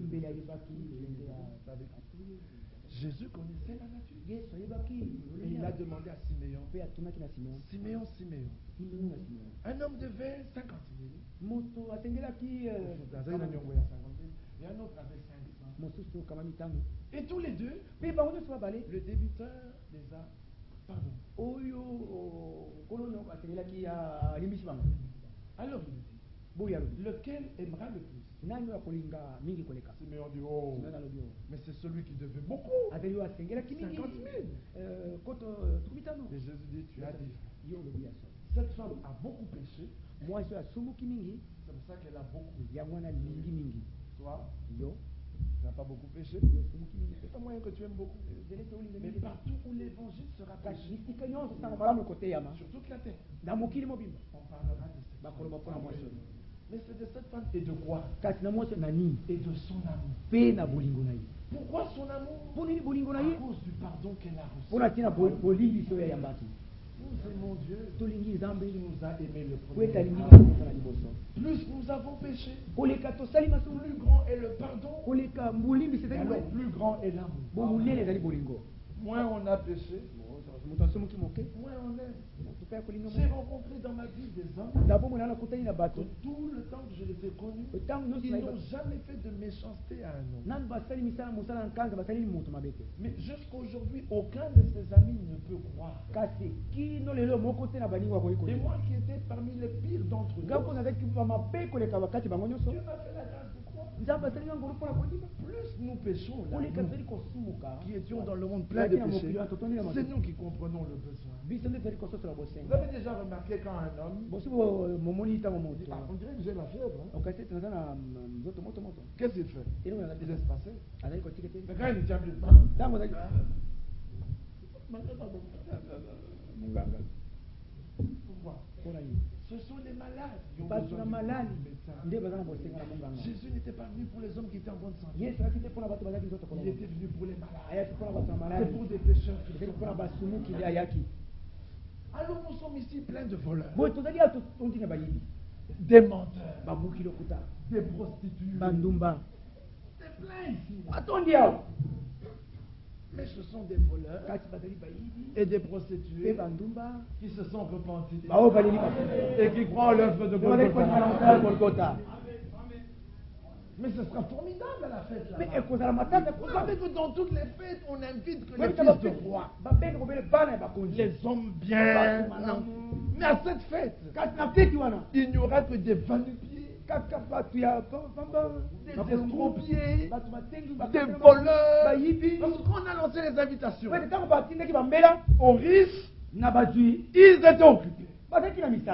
Jésus connaissait la nature. Et il a demandé à Siméon: Siméon, un homme devait 50 000. Et un autre avait 500. Et tous les deux, le débiteur les a pardonnés. Alors il dit: lequel aimera le plus? Siméon dit: oh, mais c'est celui qui devait beaucoup, 50 000. Et Jésus dit: tu as dit, cette femme a beaucoup péché, c'est pour ça qu'elle a beaucoup. Toi, tu n'as pas beaucoup péché. C'est pas moyen que tu aimes beaucoup. Mais partout où l'évangile sera prêché, sur toute la terre, on parlera de cette. Mais c'est de cette femme et de quoi? Et de son amour. Pourquoi son amour? À cause du pardon qu'elle a reçu. Nous aimons Dieu. Il nous a aimé le premier. Plus nous avons péché, plus grand est le pardon, alors plus grand est l'amour. Moins on a péché, moins on aime. J'ai rencontré dans ma vie des hommes que tout le temps que je les ai connus, ils n'ont jamais fait de méchanceté à un homme. Mais jusqu'aujourd'hui, aucun de ces amis ne peut croire. Et moi qui étais parmi les pires d'entre eux, Dieu m'a fait la grâce de croire. Plus nous péchons là, nous, qui étions dans le monde plein de péchés, c'est nous qui comprenons le besoin. Vous avez déjà remarqué quand un homme dit: on dirait que j'ai la fièvre, hein? Qu'est-ce qu'il fait? Il laisse passer. Mais quand il ne tient plus de pourquoi? Ce sont les malades qui ont besoin du médecin. Jésus n'était pas venu pour les hommes qui étaient en bonne santé. Il était venu pour les malades. C'est pour des pécheurs. Alors nous sommes ici pleins de voleurs, des menteurs, des prostituées, c'est plein ici. Mais ce sont des voleurs et des prostituées qui se sont repentis et qui croient en l'œuvre de Golgotha. Mais ce sera formidable à la fête là. Vous savez que dans toutes les fêtes, on invite que les fils de roi, les hommes bien. Mais à cette fête, il n'y aura que des va-nu-pieds des estropiés, des voleurs. Parce qu'on a lancé les invitations aux riches, ils étaient occupés.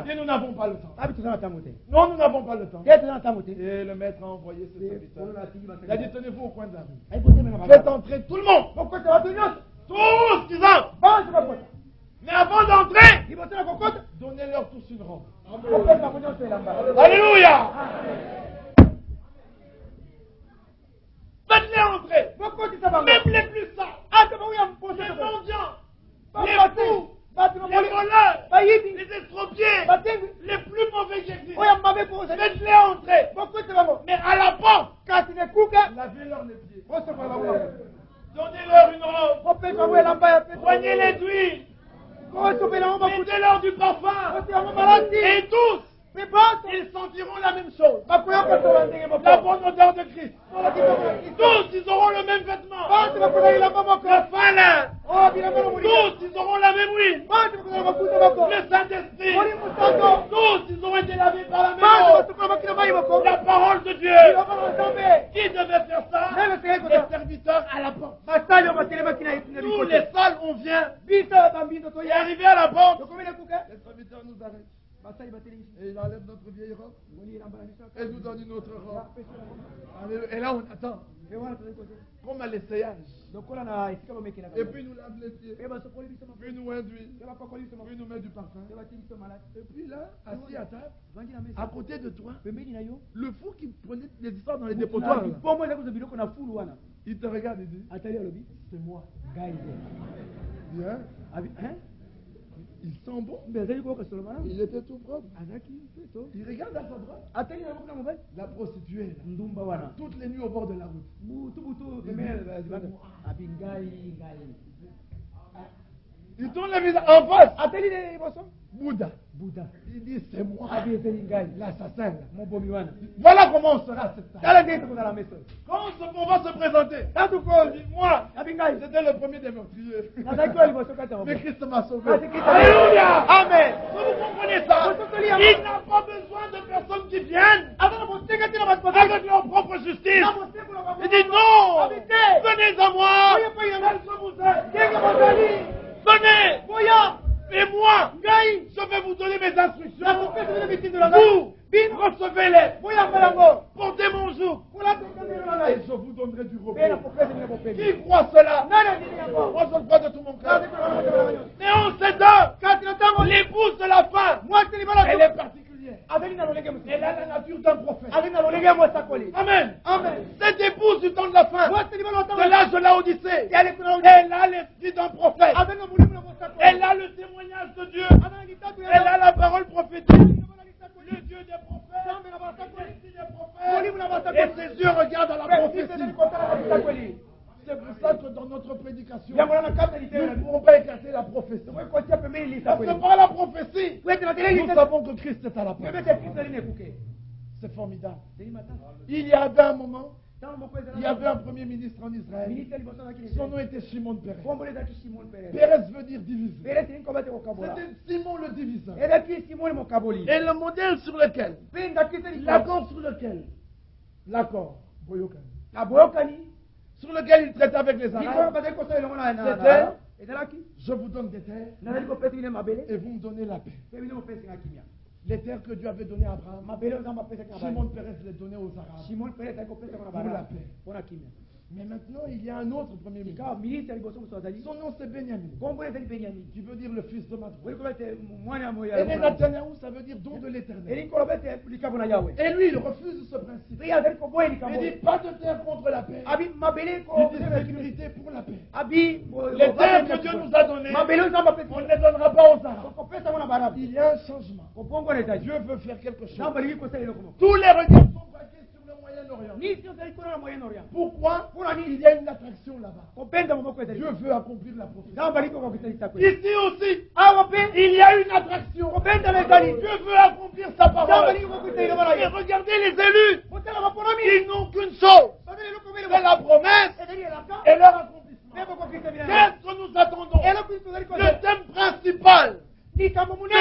Et nous n'avons pas le temps. Non, nous n'avons pas le temps. Et le maître a envoyé ses serviteurs. Il a dit, tenez-vous au coin de la rue. Faites entrer tout le monde. Tous qui entrent. Mais avant d'entrer, donnez-leur tous une robe. Alléluia. Faites-les entrer. Même les plus sages, les mendiants, les fous, les voleurs, les estropiés, les plus mauvais qui existent. Faites-les entrer. Mais à la porte, lavez-leur les pieds. Donnez-leur une robe. Prenez-les d'huile. Mettez-leur du parfum. Et tous, ils sentiront la même chose. La bonne odeur de Christ. Tous, ils auront le même vêtement. Le fin lin. Tous, ils auront la même huile. Le Saint-Esprit. Tous, ils auront été lavés par la même eau. La parole de Dieu. Qui devait faire ça? Les serviteurs à la porte. Nous, les salles, on vient. Et arrivé à la porte, les serviteurs nous arrêtent. Et il enlève notre vieille robe. Et nous donne une autre robe. Et là, on attend. Comme à l'essayage. Et puis nous lave les pieds. Puis nous induit. Puis nous met du parfum. Et puis là, assis à table, à côté de toi, le fou qui prenait les histoires dans les dépotoirs. Il te regarde et dit, c'est moi. Bien. Il sent bon. Il était tout propre. Il regarde à sa droite. La prostituée. Toutes les nuits au bord de la route. Il tourne le visage en face. Bouddha. Il dit c'est moi. L'assassin. Voilà comment on sera cette table. Quand on va se présenter. Il dit, moi, c'était le premier des meurtriers. Mais Christ m'a sauvé. Alléluia. Amen. Vous comprenez ça? Il n'a pas besoin de personnes qui viennent avec leur propre justice. Il dit non. Venez à moi. Venez. Et moi, je vais vous donner mes instructions. Vous, recevez-les. Portez mon joug. Et je vous donnerai du repos. Qui croit cela? Moi, je le crois de tout mon cœur. Mais en cette heure, l'épouse de la femme, elle est particulière. Elle a la nature d'un prophète. Amen. Cette épouse du temps de la fin, de l'âge de la Odyssée, elle a l'esprit d'un prophète. Elle a le témoignage de Dieu. Elle a la parole prophétique. Le Dieu des prophètes. L'esprit des prophètes. Et ses yeux regardent à la prophétie. C'est pour ça que dans notre prédication, nous ne pourrons pas écarter la prophétie. Parce que par la prophétie, nous savons que Christ est à la porte. C'est formidable. Il y avait un moment, il y avait un premier ministre en Israël. Son nom était Shimon Peres. Peres veut dire divisé. C'était Simon le diviseur. Et le modèle sur lequel, l'accord sur lequel, sur lequel il traitait avec les Arabes, c'était, je vous donne des terres et vous me donnez la paix. Les terres que Dieu avait données à Abraham, Shimon Peres les donnait aux Arabes pour la paix. Mais maintenant, il y a un autre premier ministre. Son nom c'est Benjamin, qui veut dire le fils de Matro. Et Netanyahu, ça veut dire don de l'éternel. Et lui, il refuse ce principe. Il dit pas de terre contre la paix. Il dit sécurité pour la paix. Les terres que Dieu nous a données, on ne les donnera pas aux Arabes. Il y a un changement. Dieu veut faire quelque chose. Tous les regards sont braqués sur le Moyen-Orient. Pourquoi? Il y a une attraction là-bas. Dieu veut accomplir la prophétie. Ici aussi, il y a une attraction. Dieu veut accomplir sa parole. Et regardez les élus. Ils n'ont qu'une chose. C'est la promesse et leur accomplissement. Qu'est-ce que nous attendons? Le thème principal de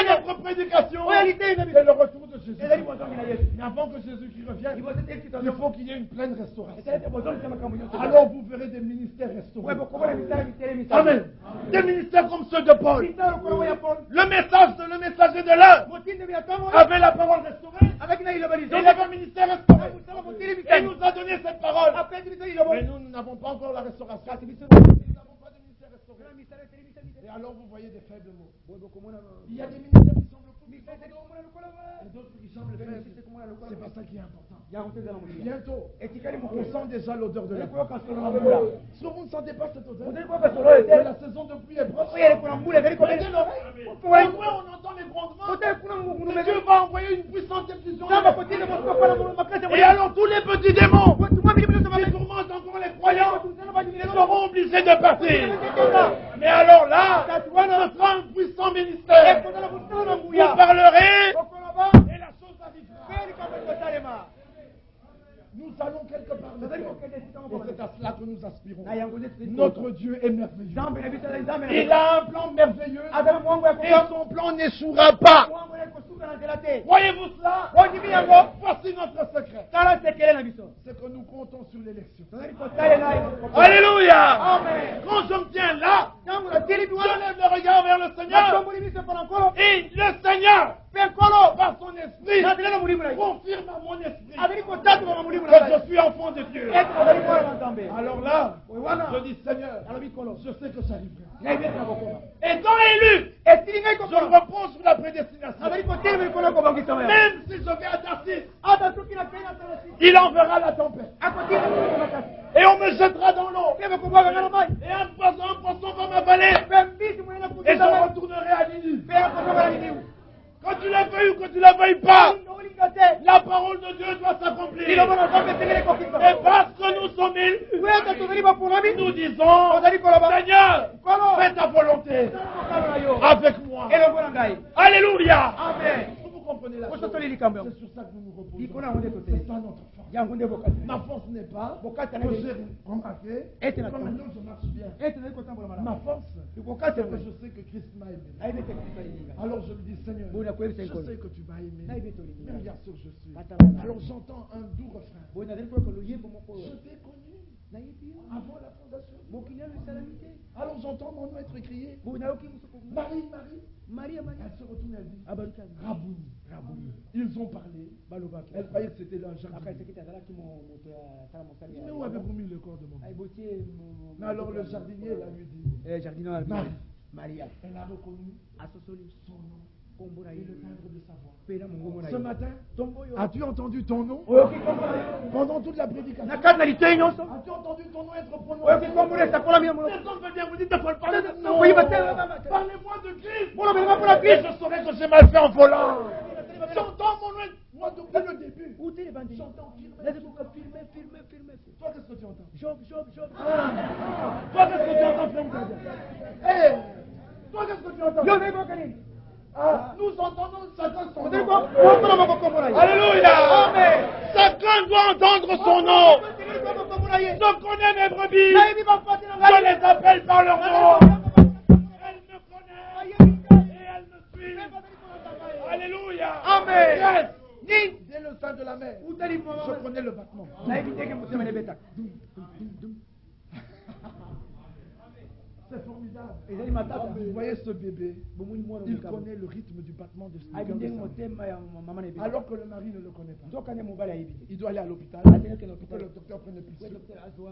notre prédication, c'est le retour de Jésus. Jésus. ezali bozongi na Yesu. Mais avant que Jésus-Christ revienne, Il faut se dire que il faut qu'il y ait une pleine restauration. ezali bozongi sama kambo nyonso. Alors vous verrez des ministères restaurés. Ouais, bokobola misala mitele misala. Amen. Des ministères comme ceux de Paul. Misala lokolo ya Paul. Le messager de l'heure Motinde ya tango. avait la parole restaurée. Avec na ilobali. Il avait un ministère restauré. Musala motile Et misala. il nous a donné cette parole. Après tu dis ilobali. Mais nous n'avons pas encore la restauration. Kasi biso. Nous n'avons pas de ministère restauré. Misala tele misala. Et alors vous voyez des faibles mots. Boy bokomona. Il y a des ministères qui semblent fous. Et d'autres qui semblent faibles. C'est pas ça qui est important. Bientôt, on sent déjà l'odeur de la pluie. Si vous ne sentez pas cette odeur, la saison de pluie est proche. Mettez l'oreille. Au loin, on entend les grondements. Et Dieu va envoyer une puissante effusion. Et alors tous les petits démons qui tourmentent encore les croyants seront obligés de partir. Mais alors là, ce sera un puissant ministère. Vous parlerez et la chose arrivera. Nous allons quelque part. Et c'est à cela que nous aspirons. Notre Dieu est merveilleux. Il a un plan merveilleux. Et son plan n'échouera pas. Voyez-vous cela? Voici notre secret. C'est que nous comptons sur l'élection. Alléluia. Quand je me tiens là, je lève le regard vers le Seigneur. Et le Seigneur, par son esprit, confirme à mon esprit que je suis enfant de Dieu. Alors là, je dis Seigneur, je sais que j'arriverai. Étant élu, je me repose sur la prédestination. Même si je vais à Tarsis, il enverra la tempête. Et on me jettera dans l'eau. Et un poisson va m'avaler. Et je retournerai à Ninive. Que tu la veuilles ou que tu la veuilles pas, la parole de Dieu doit s'accomplir. Et parce que nous sommes élus, nous disons, Seigneur, fais ta volonté avec moi. Alléluia. Vous comprenez la chose? C'est sur ça que nous nous reposons. C'est ça notre force. Ma force n'est pas que j'ai remarqué que maintenant je marche bien. Ma force, c'est que je sais que Christ m'a aimé. Alors je lui dis, Seigneur, je sais que tu m'as aimé. Même bien sûr je suis. Alors j'entends un doux refrain. Je t'ai connu avant la fondation. Alors j'entends mon nom être crié. Marie, Marie. Elle se retourne, elle dit, Rabouni. Ils ont parlé. Elle croyait que c'était un jardinier. Mais où avez-vous mis le corps de mon mari? Mais alors le jardinier là lui dit, Marie. Elle a reconnu son nom et le timbre de sa voix. Ce matin, as-tu entendu ton nom pendant toute la prédication? As-tu entendu ton nom être prononcé? Personne veut bien vous dire de ne parler de nom. Parlez-moi de Christ. Et je saurais que j'ai mal fait en volant. J'entends mon nom. Moi, depuis le début, j'entends firmer. Toi, qu'est-ce que tu entends? Job. Toi, qu'est-ce que tu entends, frère? Toi, qu'est-ce que tu entends? Nous entendons chacun son nom. Alléluia. Amen. Chacun doit entendre son nom. Je connais mes brebis. Je les appelle par leur nom. Elle me connaît et elle me suit. Alléluia. Amen. Dès le sein de la mer, je connais le battement. C'est formidable. Vous voyez ce bébé, il connaît le rythme du battement de ce cœur. Alors que le mari ne le connaît pas. Il doit aller à l'hôpital pour que le docteur prenne le pulsion.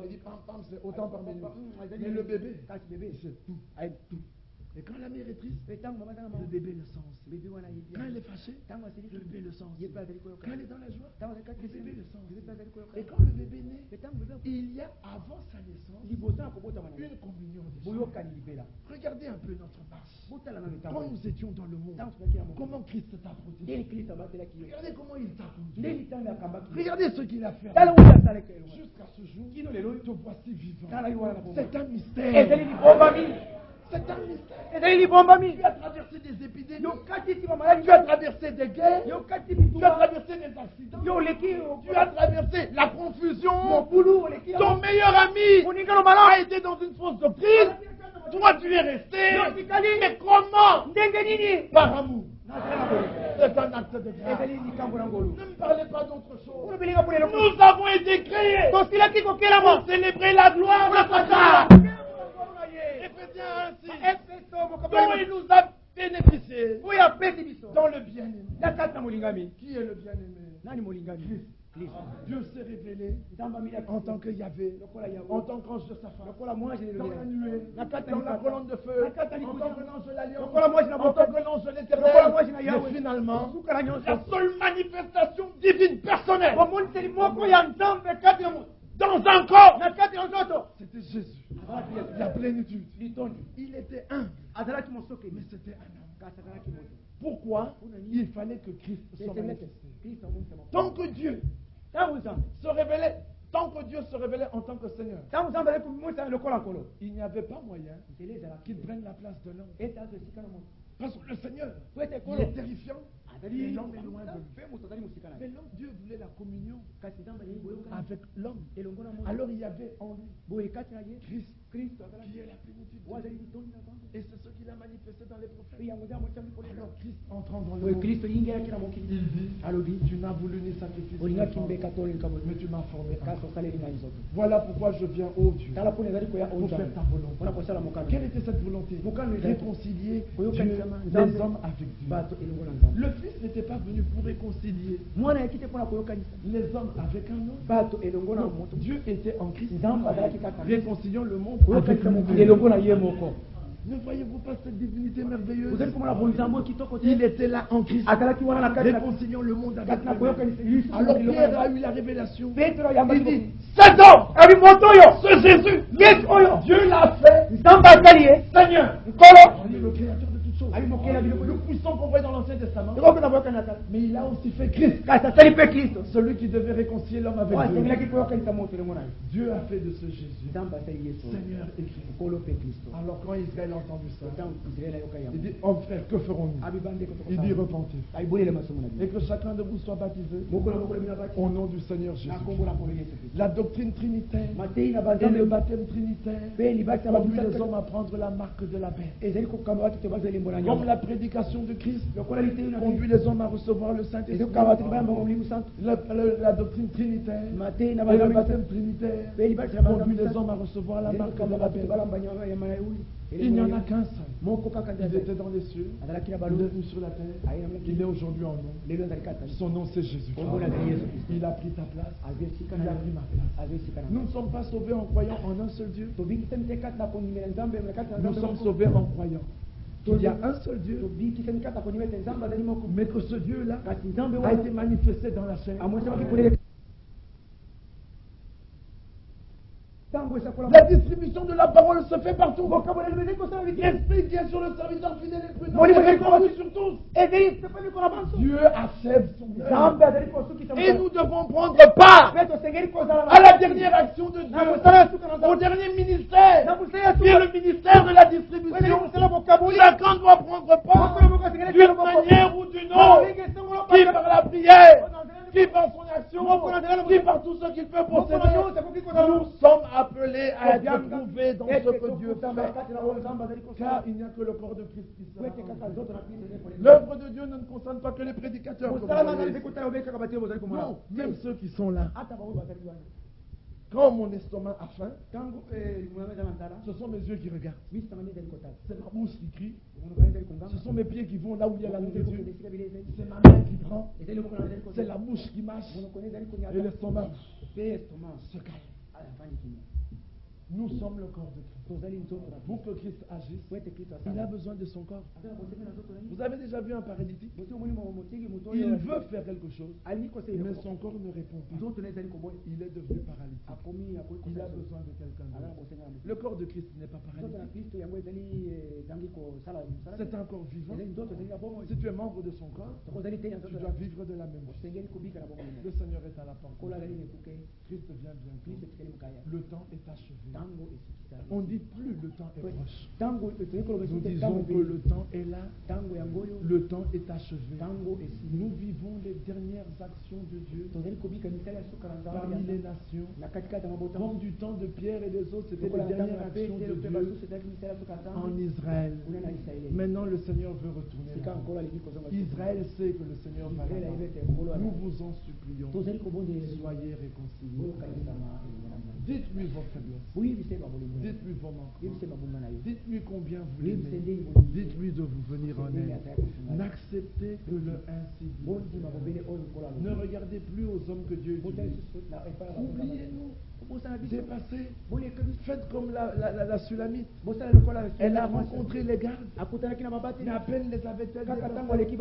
Il dit pam pam, c'est autant par minute. Mais le bébé, c'est tout. Et quand la mère est triste, le bébé le sent aussi. Quand elle est fâchée, le bébé le sent aussi. Quand elle est dans la joie, le bébé le sent aussi. Et quand le bébé naît, il y a avant sa naissance une communion des gens. Regardez un peu notre marche. Quand nous étions dans le monde, comment Christ t'a protégé. Regardez comment il t'a conduit. Regardez ce qu'il a fait. Jusqu'à ce jour, te voici vivant. C'est un mystère. C'est un mystère. Tu as traversé des épidémies. Tu as traversé des guerres. Tu as traversé des accidents. Tu as traversé la confusion. Ton meilleur ami a été dans une fausse doctrine. Toi, tu es resté. Mais comment? Par amour. C'est un acte de grâce. Ne me parlez pas d'autre chose. Nous avons été créés pour célébrer la gloire de Papa. Éphésiens ainsi. Dont il nous a bénéficié dans le bien-aimé. Qui est le bien-aimé? Dieu s'est révélé en tant que Yahvé, en tant qu'ange de sa face, dans la nuée, dans la colonne de feu, en tant que l'ange de l'alliance, en tant que l'ange de l'éternel. Mais finalement, la seule manifestation divine personnelle dans un corps, c'était Jésus. La plénitude. Il était un, mais c'était un homme. Pourquoi il fallait que Christ soit manifesté? Tant que Dieu se révélait, en tant que Seigneur, il n'y avait pas moyen qu'il prenne la place de l'homme. Parce que le Seigneur, il est terrifiant. Et l'homme est loin de lui. Mais l'homme, Dieu voulait la communion avec l'homme. Alors il y avait en lui Christ, qui est la plénitude. Et c'est ce qu'il a manifesté dans les prophètes. Alors Christ entrant dans le monde, il dit, tu n'as voulu ni sacrifice, mais tu m'as formé. Voilà pourquoi je viens, ô Dieu, pour faire ta volonté. Quelle était cette volonté? Réconcilier Dieu, les hommes avec Dieu. Le Fils n'était pas venu pour réconcilier les hommes avec un homme. Non, Dieu était en Christ, réconciliant le monde avec lui-même. Ne voyez-vous pas cette divinité merveilleuse? Il était là en Christ, réconciliant le monde avec lui. Alors Pierre a eu la révélation. Il dit, cet homme, ce Jésus, Dieu l'a fait Seigneur, le créateur de toutes choses, le puissant qu'on voit dans l'Ancien Testament. Mais il a aussi fait Christ, celui qui devait réconcilier l'homme avec Dieu. Dieu a fait de ce Jésus Seigneur et Christ. Alors quand Israël a entendu ça, il dit, oh frère, que ferons-nous? Il dit, repentez. Et que chacun de vous soit baptisé au nom du Seigneur Jésus. La doctrine trinitaire et le baptême trinitaire conduit les hommes à prendre la marque de la bête. Comme la prédication de Christ conduit les hommes à recevoir le Saint-Esprit. La doctrine trinitaire et le baptême trinitaire conduit les hommes à recevoir la marque de la bête. Il n'y en a qu'un seul. Il était dans les cieux, il est venu sur la terre, il est aujourd'hui en nous. Son nom c'est Jésus. Il a pris ta place, il a pris ma place. Nous ne sommes pas sauvés en croyant en un seul Dieu. Nous sommes sauvés en croyant qu'il y a un seul Dieu, mais que ce Dieu-là a été manifesté dans la chair. La distribution de la parole se fait partout. L'esprit qui est sur le serviteur fidèle et prudent est répandu sur tous. Dieu achève son œuvre. Et nous devons prendre part à la dernière action de Dieu, au dernier ministère, qui est le ministère de la distribution. Chacun doit prendre part d'une manière ou d'une autre, qui par la prière, qui par son action, qui par tout ce qu'il peut posséder. Nous sommes appelés à être trouvés dans ce que Dieu fait. Car il n'y a que le corps de Christ qui sera. L'œuvre de Dieu ne concerne pas que les prédicateurs. Non, même ceux qui sont là. Quand mon estomac a faim, ce sont mes yeux qui regardent. C'est ma bouche qui crie. Ce sont mes pieds qui vont là où il y a la nourriture. C'est ma main qui prend. C'est la bouche qui mâche. Et l'estomac se calme. Nous sommes le corps de Christ. Pour que Christ agisse, il a besoin de son corps. Vous avez déjà vu un paralytique? Il veut faire quelque chose, mais son corps ne répond pas. Il est devenu paralytique. Il a besoin de quelqu'un d'autre. Le corps de Christ n'est pas paralytique. C'est un corps vivant. Si tu es membre de son corps, tu dois vivre de la même chose. Le Seigneur est à la porte. Christ vient bientôt. Le temps est achevé. On dit dit plus le temps est proche. Nous Nous disons que le temps est là, le temps est achevé. Nous vivons les dernières actions de Dieu parmi les nations. Comme du temps de Pierre et des autres, c'était les dernières actions de Dieu en Israël. Maintenant, le Seigneur veut retourner là. Israël sait que le Seigneur va là. Nous vous en supplions, soyez réconciliés. Dites-lui vos faiblesses. Dites-lui vos manquements. Dites-lui combien vous l'aimez. Dites-lui de vous venir en aide. N'acceptez que le ainsi dit. Ne regardez plus aux hommes que Dieu utilise. Oubliez-nous. Dépassez. Faites comme la Sulamite. Elle a rencontré les gardes. Mais à peine les avait-elle dépassés,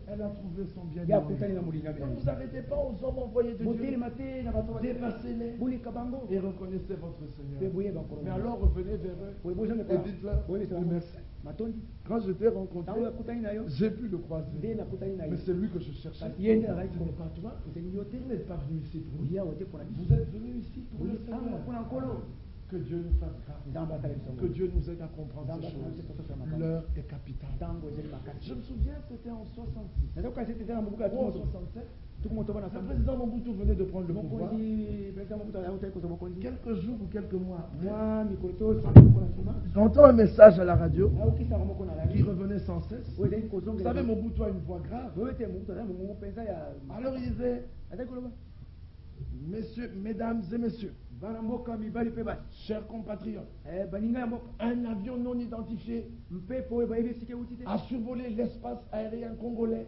elle a trouvé son bien-aimé. Ne vous arrêtez pas aux hommes envoyés de Dieu. Dépassez-les et reconnaissez votre Seigneur. Mais alors revenez vers eux et dites-leur merci. Quand je t'ai rencontré, j'ai pu le croiser. Mais c'est lui que je cherchais. Ce n'est pas toi. Vous n'êtes pas venu ici pour nous. Vous êtes venu ici pour le Seigneur. Que Dieu nous fasse grâce. Que Dieu nous aide à comprendre ces choses. L'heure est capitale. Je me souviens, c'était en 66. Ou en 67. Le président Mobutu venait de prendre le pouvoir. Quelques jours ou quelques mois, j'entends un message à la radio qui revenait sans cesse. Vous savez, Mobutu a une voix grave. Alors il disait, messieurs, mesdames et messieurs, chers compatriotes, un avion non identifié a survolé l'espace aérien congolais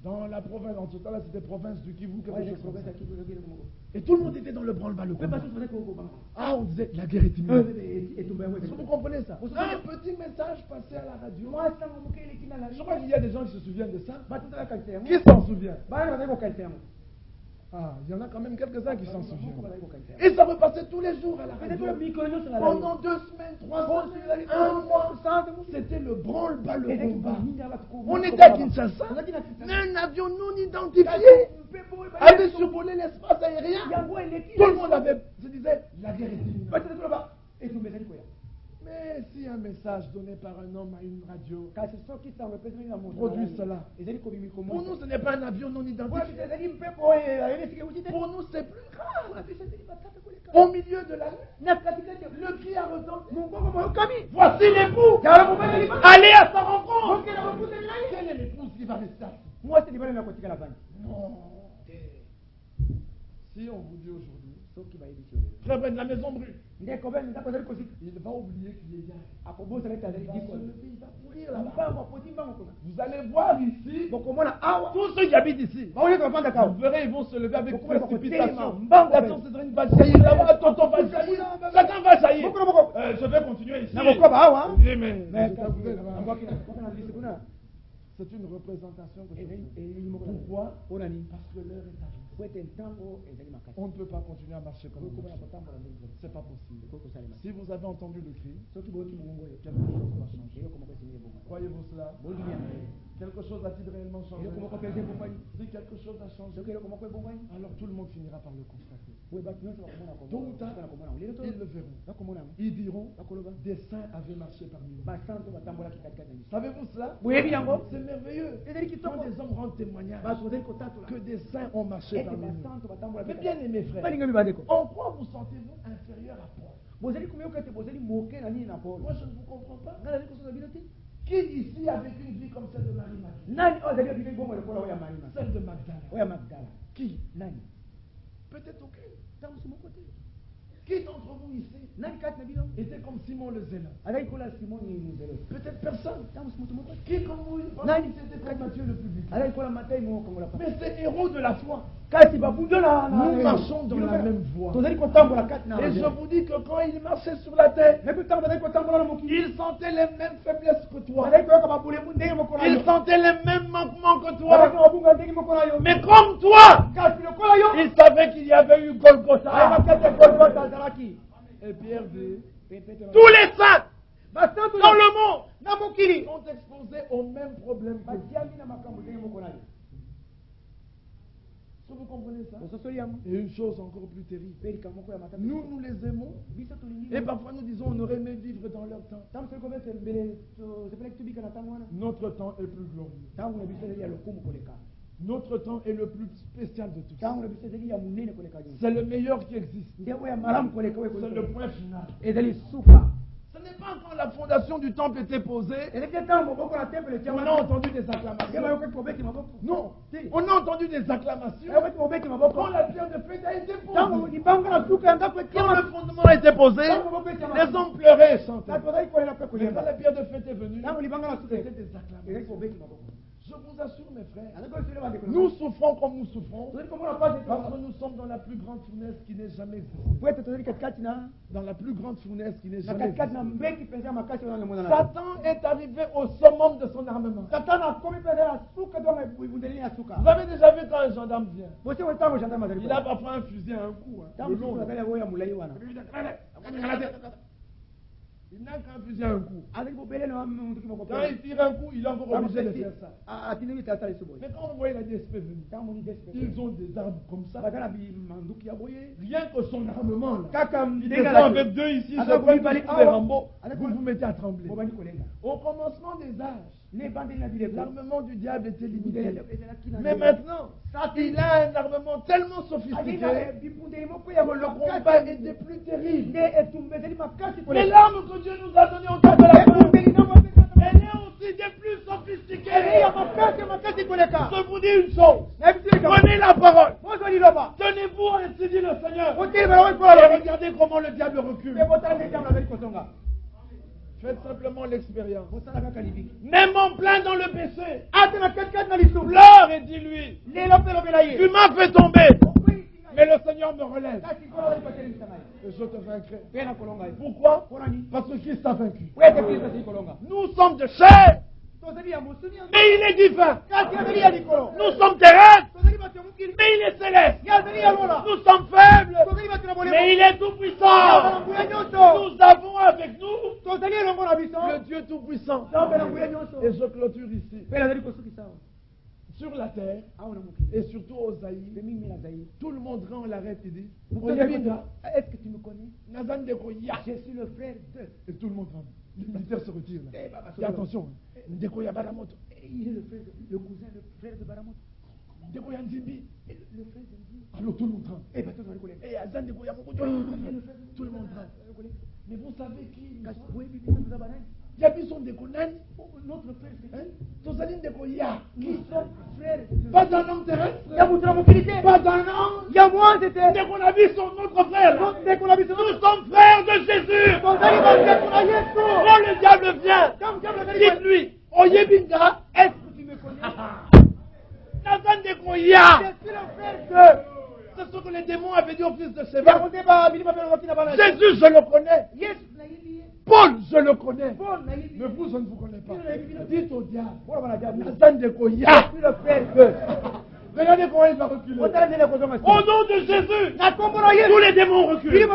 dans la province, en tout cas là c'était province du Kivu, et tout le monde était dans le branle-bas le combat. Ah, on disait la guerre est imminente. Est-ce que vous comprenez ça? Un petit message passé à la radio. Je crois qu'il y a des gens qui se souviennent de ça. Qui s'en souvient? Ah, il y en a quand même quelques-uns qui s'en souviennent. Et ça repassait tous les jours à la radio. Pendant 2 semaines, 3 semaines, 1 mois, c'était le branle-bas le combat. On était à Kinshasa, mais un avion non identifié avait survolé l'espace aérien. Tout le monde se disait, la guerre est imminente. Mais si un message donné par un homme à une radio produit cela, pour nous ce n'est pas un avion non identifié. Pour nous c'est plus grave. Au milieu de la nuit, le cri a retenti. Voici l'époux. Allez à sa rencontre. Quelle est l'épouse qui va rester? Non. Si on vous dit aujourd'hui, très bien, la maison brûle, il va oublier qu'il est là. Il va pourrir là-bas. Vous allez voir ici, tous ceux qui habitent ici, vous verrez, ils vont se lever avec précipitation. La tante Cédrine va jaillir là-bas, tonton va jaillir, chacun va jaillir. Je vais continuer ici. C'est une représentation que je fais. Pourquoi? Parce que l'heure est arrivée. On ne peut pas continuer à marcher comme ça. Ce n'est pas possible. Si vous avez entendu le cri, quelque chose va changer. Croyez-vous cela? Quelque chose a-t-il réellement changé? Si quelque chose a changé, alors tout le monde finira par le constater. Tôt ou tard, ils le verront. Ils diront, des saints avaient marché parmi nous. Savez-vous cela? C'est merveilleux. Quand des hommes rendent témoignage que des saints ont marché parmi nous. Mais bien aimés frères, en quoi vous sentez-vous inférieur à Paul? Moi je ne vous comprends pas. Qui ici a vécu une vie comme celle de Marie-Magdalene? Celle de Magdala. Qui? Peut-être aucun. Qui d'entre vous ici était comme Simon le Zélot? Peut-être personne. Qui comme vous était comme Matthieu le publicain? Mais c'est héros de la foi. Nous marchons dans la même voie. Et je vous dis que quand il marchait sur la terre, il sentait les mêmes faiblesses que toi. Il sentait les mêmes manquements que toi. Mais comme toi, il savait qu'il y avait eu Golgotha. Et Pierre dit, tous les saints dans le monde sont exposés aux mêmes problèmes que vous. Est-ce que vous comprenez ça? Ososoliam. Et une chose encore plus terrible. Pelika moko ya matata. Nous les aimons. Biso tolingi. Et parfois nous disons on aurait aimé vivre dans leur temps. Tam se kobe tembele to se pelek tubika na tangwana. Notre temps est plus glorieux. Tangu na biso ya lokumu koleka. Notre temps est le plus spécial de tous. Tangu na biso ya munene koleka. C'est le meilleur qui existe. Ndeko ya malamu koleka. C'est le point final. Ezali suka. Ce n'est pas quand la fondation du temple était posée. On a entendu des acclamations. Non, on a entendu des acclamations. Quand la pierre de fête a été posée. Quand le fondement a été posé, les hommes pleuraient et chantaient. Mais quand la pierre de fête est venue, c'était des acclamations. Je vous assure, mes frères, nous souffrons comme nous souffrons parce que nous sommes dans la plus grande fournaise qui n'ait jamais existé. Dans la plus grande fournaise qui n'ait jamais existé. Satan est arrivé au summum de son armement. Vous avez déjà vu quand un gendarme vient? Il a parfois un fusil à un coup. Il n'a qu'un fusil à un coup. Quand il tire un coup, il est encore obligé de faire ça. Mais quand vous voyez la DSP venir, ils ont des armes comme ça. Rien que son armement, là. Il descend avec deux ici, je peux les Rambo, vous vous mettez à trembler. Au commencement des âges, l'armement du diable était limité. Mais maintenant, il a un armement tellement sophistiqué que le combat était plus terrible. Les l'arme que Dieu nous a données au temps de la guerre, elle est aussi des plus sophistiquées. Je vous dis une chose. Prenez la parole. Tenez-vous, ainsi dit le Seigneur. Et regardez comment le diable recule. Faites simplement l'expérience. Même en plein dans le péché, pleure et dis-lui, tu m'as fait tomber, mais le Seigneur me relève. Et je te vaincrai. Pourquoi? Parce que Christ a vaincu. Nous sommes de chair, mais il est divin. Nous sommes terrestres, mais il est céleste. Nous sommes faibles, mais il est tout puissant. Nous avons avec nous le Dieu tout puissant. Et je clôture ici. Sur la terre, et surtout aux Zaïre, tout le monde rend l'arrêt et dit, est-ce que tu me connais? Je suis le frère de... Et tout le monde rend. Les militaires se retirent. Et attention, Ndekoya Baramoto. Il est le cousin, le frère de Baramoto. Ndekoya Nzimbi. Le frère de Nzimbi. Alors tout le monde rend. Et Azan Ndekoya Mokoto. Tout le monde rend. Mais vous savez qui il y a des gens de Konani. Notre frère, c'est Tosaline de Koya. Qui sont frères. Pas d'un homme terrestre. Pas d'un homme. Il y a moi, c'était. Dès qu'on a vu notre frère. Nous sommes frères de Jésus. Quand le diable vient, dites-lui, Oyebinga, est-ce que tu me connais? Nathan de Koya. Je suis le frère de. C'est ce que les démons avaient dit au fils de Séva. Jésus, je le connais. Paul, je le connais. Mais vous, je ne vous connais pas. Dites au diable, Nathan de Koya. Je suis le frère de. Regardez comment il va reculer. Au nom de Jésus, tous les démons reculent.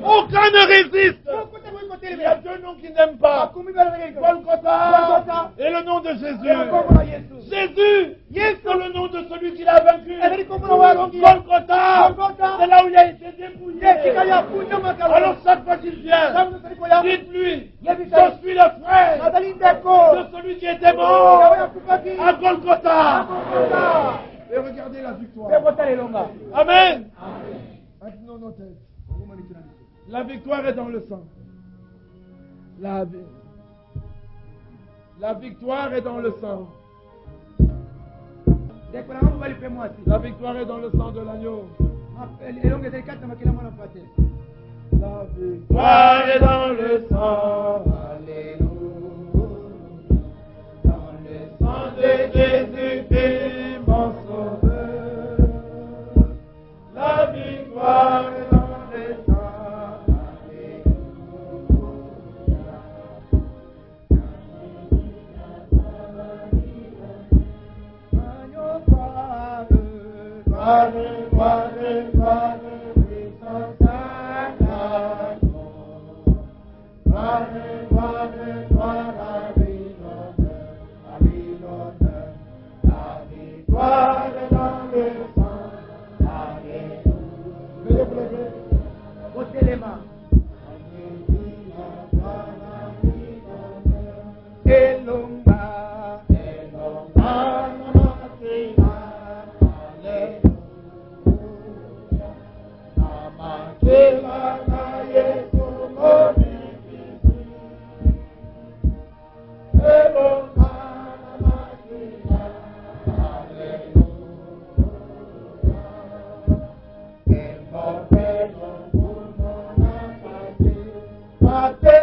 Aucun ne résiste. Il y a deux noms qui n'aiment pas. Golgotha et le nom de Jésus. Jésus, c'est le nom de celui qui l'a vaincu. Golgotha, c'est là où il a été dépouillé. Alors chaque fois qu'il vient, dites-lui, je suis le frère de celui qui était mort à Golgotha. Et regardez la victoire. Amen. Inclinons nos têtes. La victoire est dans le sang. La victoire est dans le sang. La victoire est dans le sang de l'agneau. La victoire est dans le sang. Alléluia. Dans le sang de Jésus, mon sauveur. La victoire est dans le sang. La victoire est dans le sang. matin